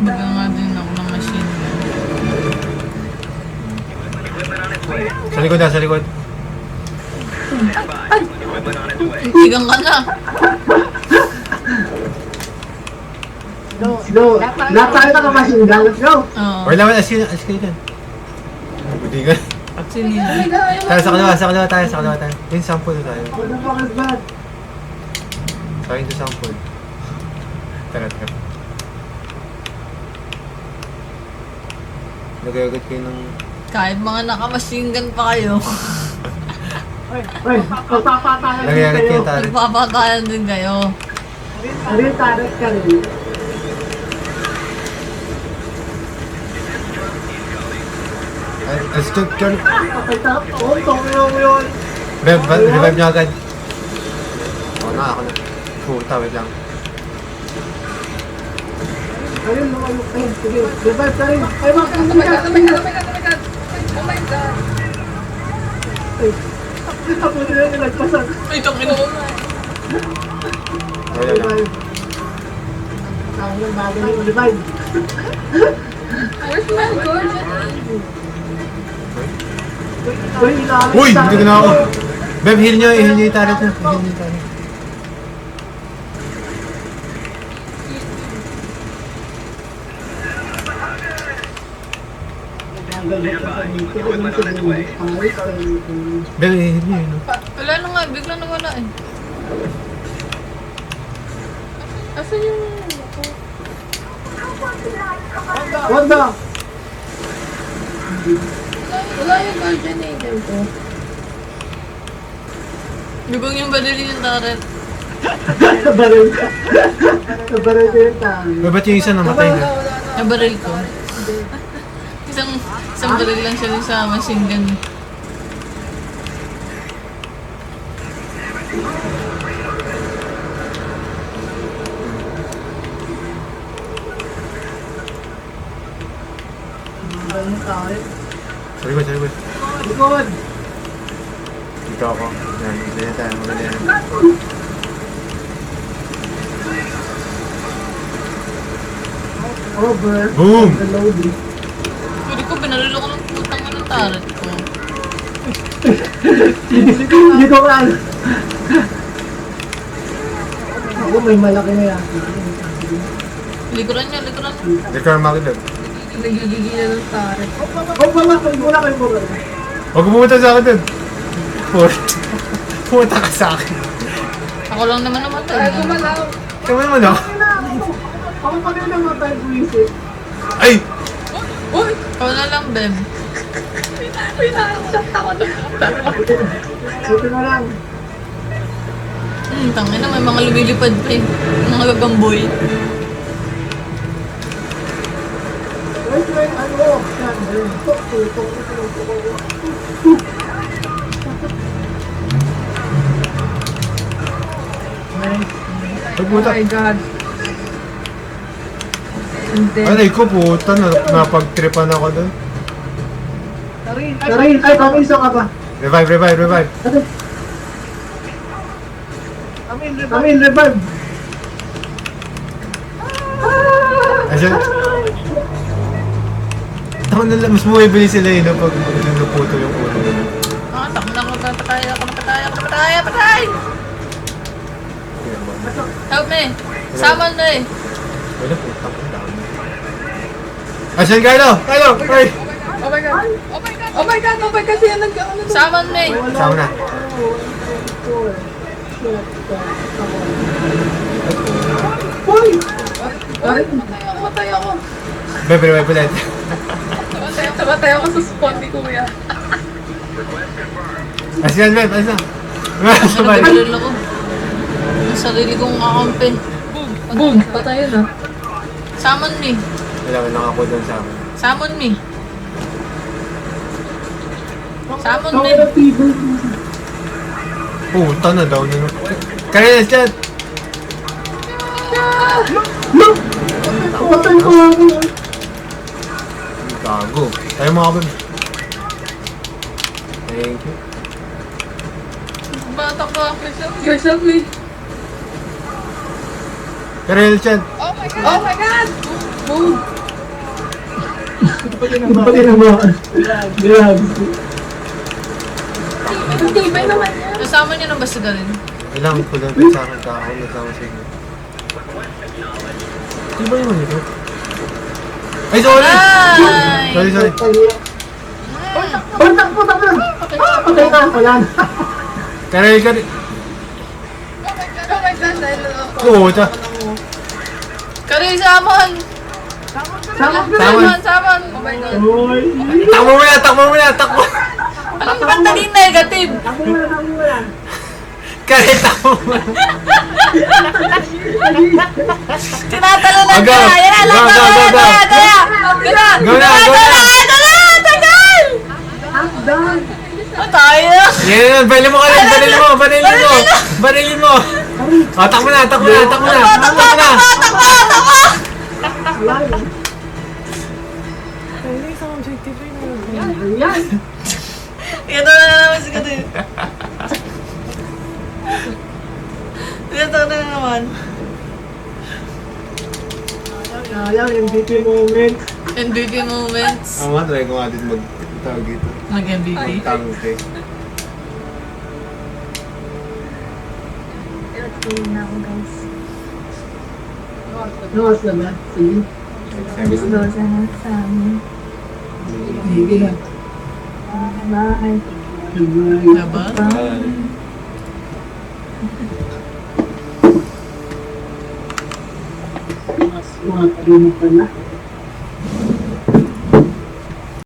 Baga nga din ako ng machine gun. Equipment on its way. Sa likod na, sa likod. Stand by. Equipment on its way. Higang ka na! Go. Lahat tayo naka-machine gun. Let's go. Oo. Or naman, as kayo dyan. Buti ka. Sino yun? Tayo sa kaliwa tayo. Yung sample na tayo. What the fuck is that? Sa akin yung sample. Tara. Nagagat kayo ng... Kahit mga naka-machine gun pa kayo, Uy, magpapatayan din Nagagat kayo kayo. tayo. nagpapatayan din kayo. Ano yung tarot ka rin? Let's check. Patay ta. Oo, tongyo mo yun. Revive niya agad. Oo na, ako na. Puta, wait lang. Ayun, lumayo. Ayun, sige. Revive ka rin. Ay, Oh my God, oh my God, oh my God, oh my God. Oh my God. Ako nila yung nagpasan. Ay, tangin mo. Wala lang. Revive. Ang yung bagay yung revive. Where's my gun? Uy, ilalim Uy! sa Hindi ko na ako. Beb, heal niyo yung turret niya. Heal niyo yung turret. Beb, heal niyo yun. Wala na nga, bigla nawala eh. Asan yung... Wanda! Wala yung originator ko. Bigong yung badali yung turret. Nabaril ka. Nabaril ka yung tao. Beb, ba't yung isa namatay na? Nabaril ko. Isang baril lang siya dun sa machine gun. Sa likod. Likod! Dito ako. Yan, ganyan tayo. Maganda yan. Over. Boom! Reloading. Pwede ko, binaril ako ng putang ng turret ko. Hindi ko alam. Ako may malaki na yan. Likuran niya. Hindi ka makita. Nagigigilan ng turret. Huwag ba kayo muna kayo muna. Huwag pumunta sa akin dun. Pumunta ka sa akin. Ako lang naman namatay. Ay, gumalaw. Kama naman ako. Ako pa rin naman tayo buwisit. Ay! Uy! Ikaw na lang, Beb. Pinakasat ako na. Ito na lang. Tangin na, may mga lumilipad pa eh. Mga gagamboy. Wait, ano? Yan, ayun. Tok. Ay, puta. Oh my God. And then, Aray ko, puta. Napagtripan ako dun. Tarin, ay, pamiso ka pa. Revive. Amin, revive. Asyan. Ako na lang, mas bumibili sila yun pag naputo yung ulo. Takbo na ako. Patay ako. Patay! Help me! Summon me! Wala po, tapos dami. Asyan, Carlo! Carlo! Ay! Oh my God! Oh my God! Siya nagkaano to? Summon me! Sama na. Uy! Matay ako. Bebe, ulit. Matay ako sa spot ni Kuya. Asyan, Bebe, asyan. Sabay. Nagulol ako. Ang sarili kong kakampi. Boom! Patayin na. Summon me! Wala, wala ako doon sa akin. Summon me! Summon Ako me! na fever. Puta na daw. Kaya na, chat! Look! Patay ko ako. Gago. Tayo mga kabib. Thank you. Bata ka. Yourself me. Karel, chat. Oh my God! Boom! Pati naman. Grabe. Ang tibay naman yan. Kasama niyo na ba si Garin? Ilang ko lang sa akin ka ako nasama sa inyo. Di ba yun ito? Ay, sorry! Ay! Sorry. Oh, takbo. Patay na. Wala na. Karel. Oh my God! Dahil Puta. Karin, summon! Summon! oh my God! Uy! Takbo mo na! Anong ba't naging negative? Takbo mo na. Karel, takbo mo na! Tinatalunan Go! ka! Yan na! Go! Go na! Tagal! I'm done. Tayo! Yan, banilin mo! Takbo na! Wala na. Ayan. Ito na naman si Karin. Ito na naman. Ayan, MVP moment. MVP moments. Ang try ko nga din mag-tawag dito. Mag-MVP. Mag-tangke. Nawas na ba? Sige. Sige na. Bye. Diba? Mas mga pala.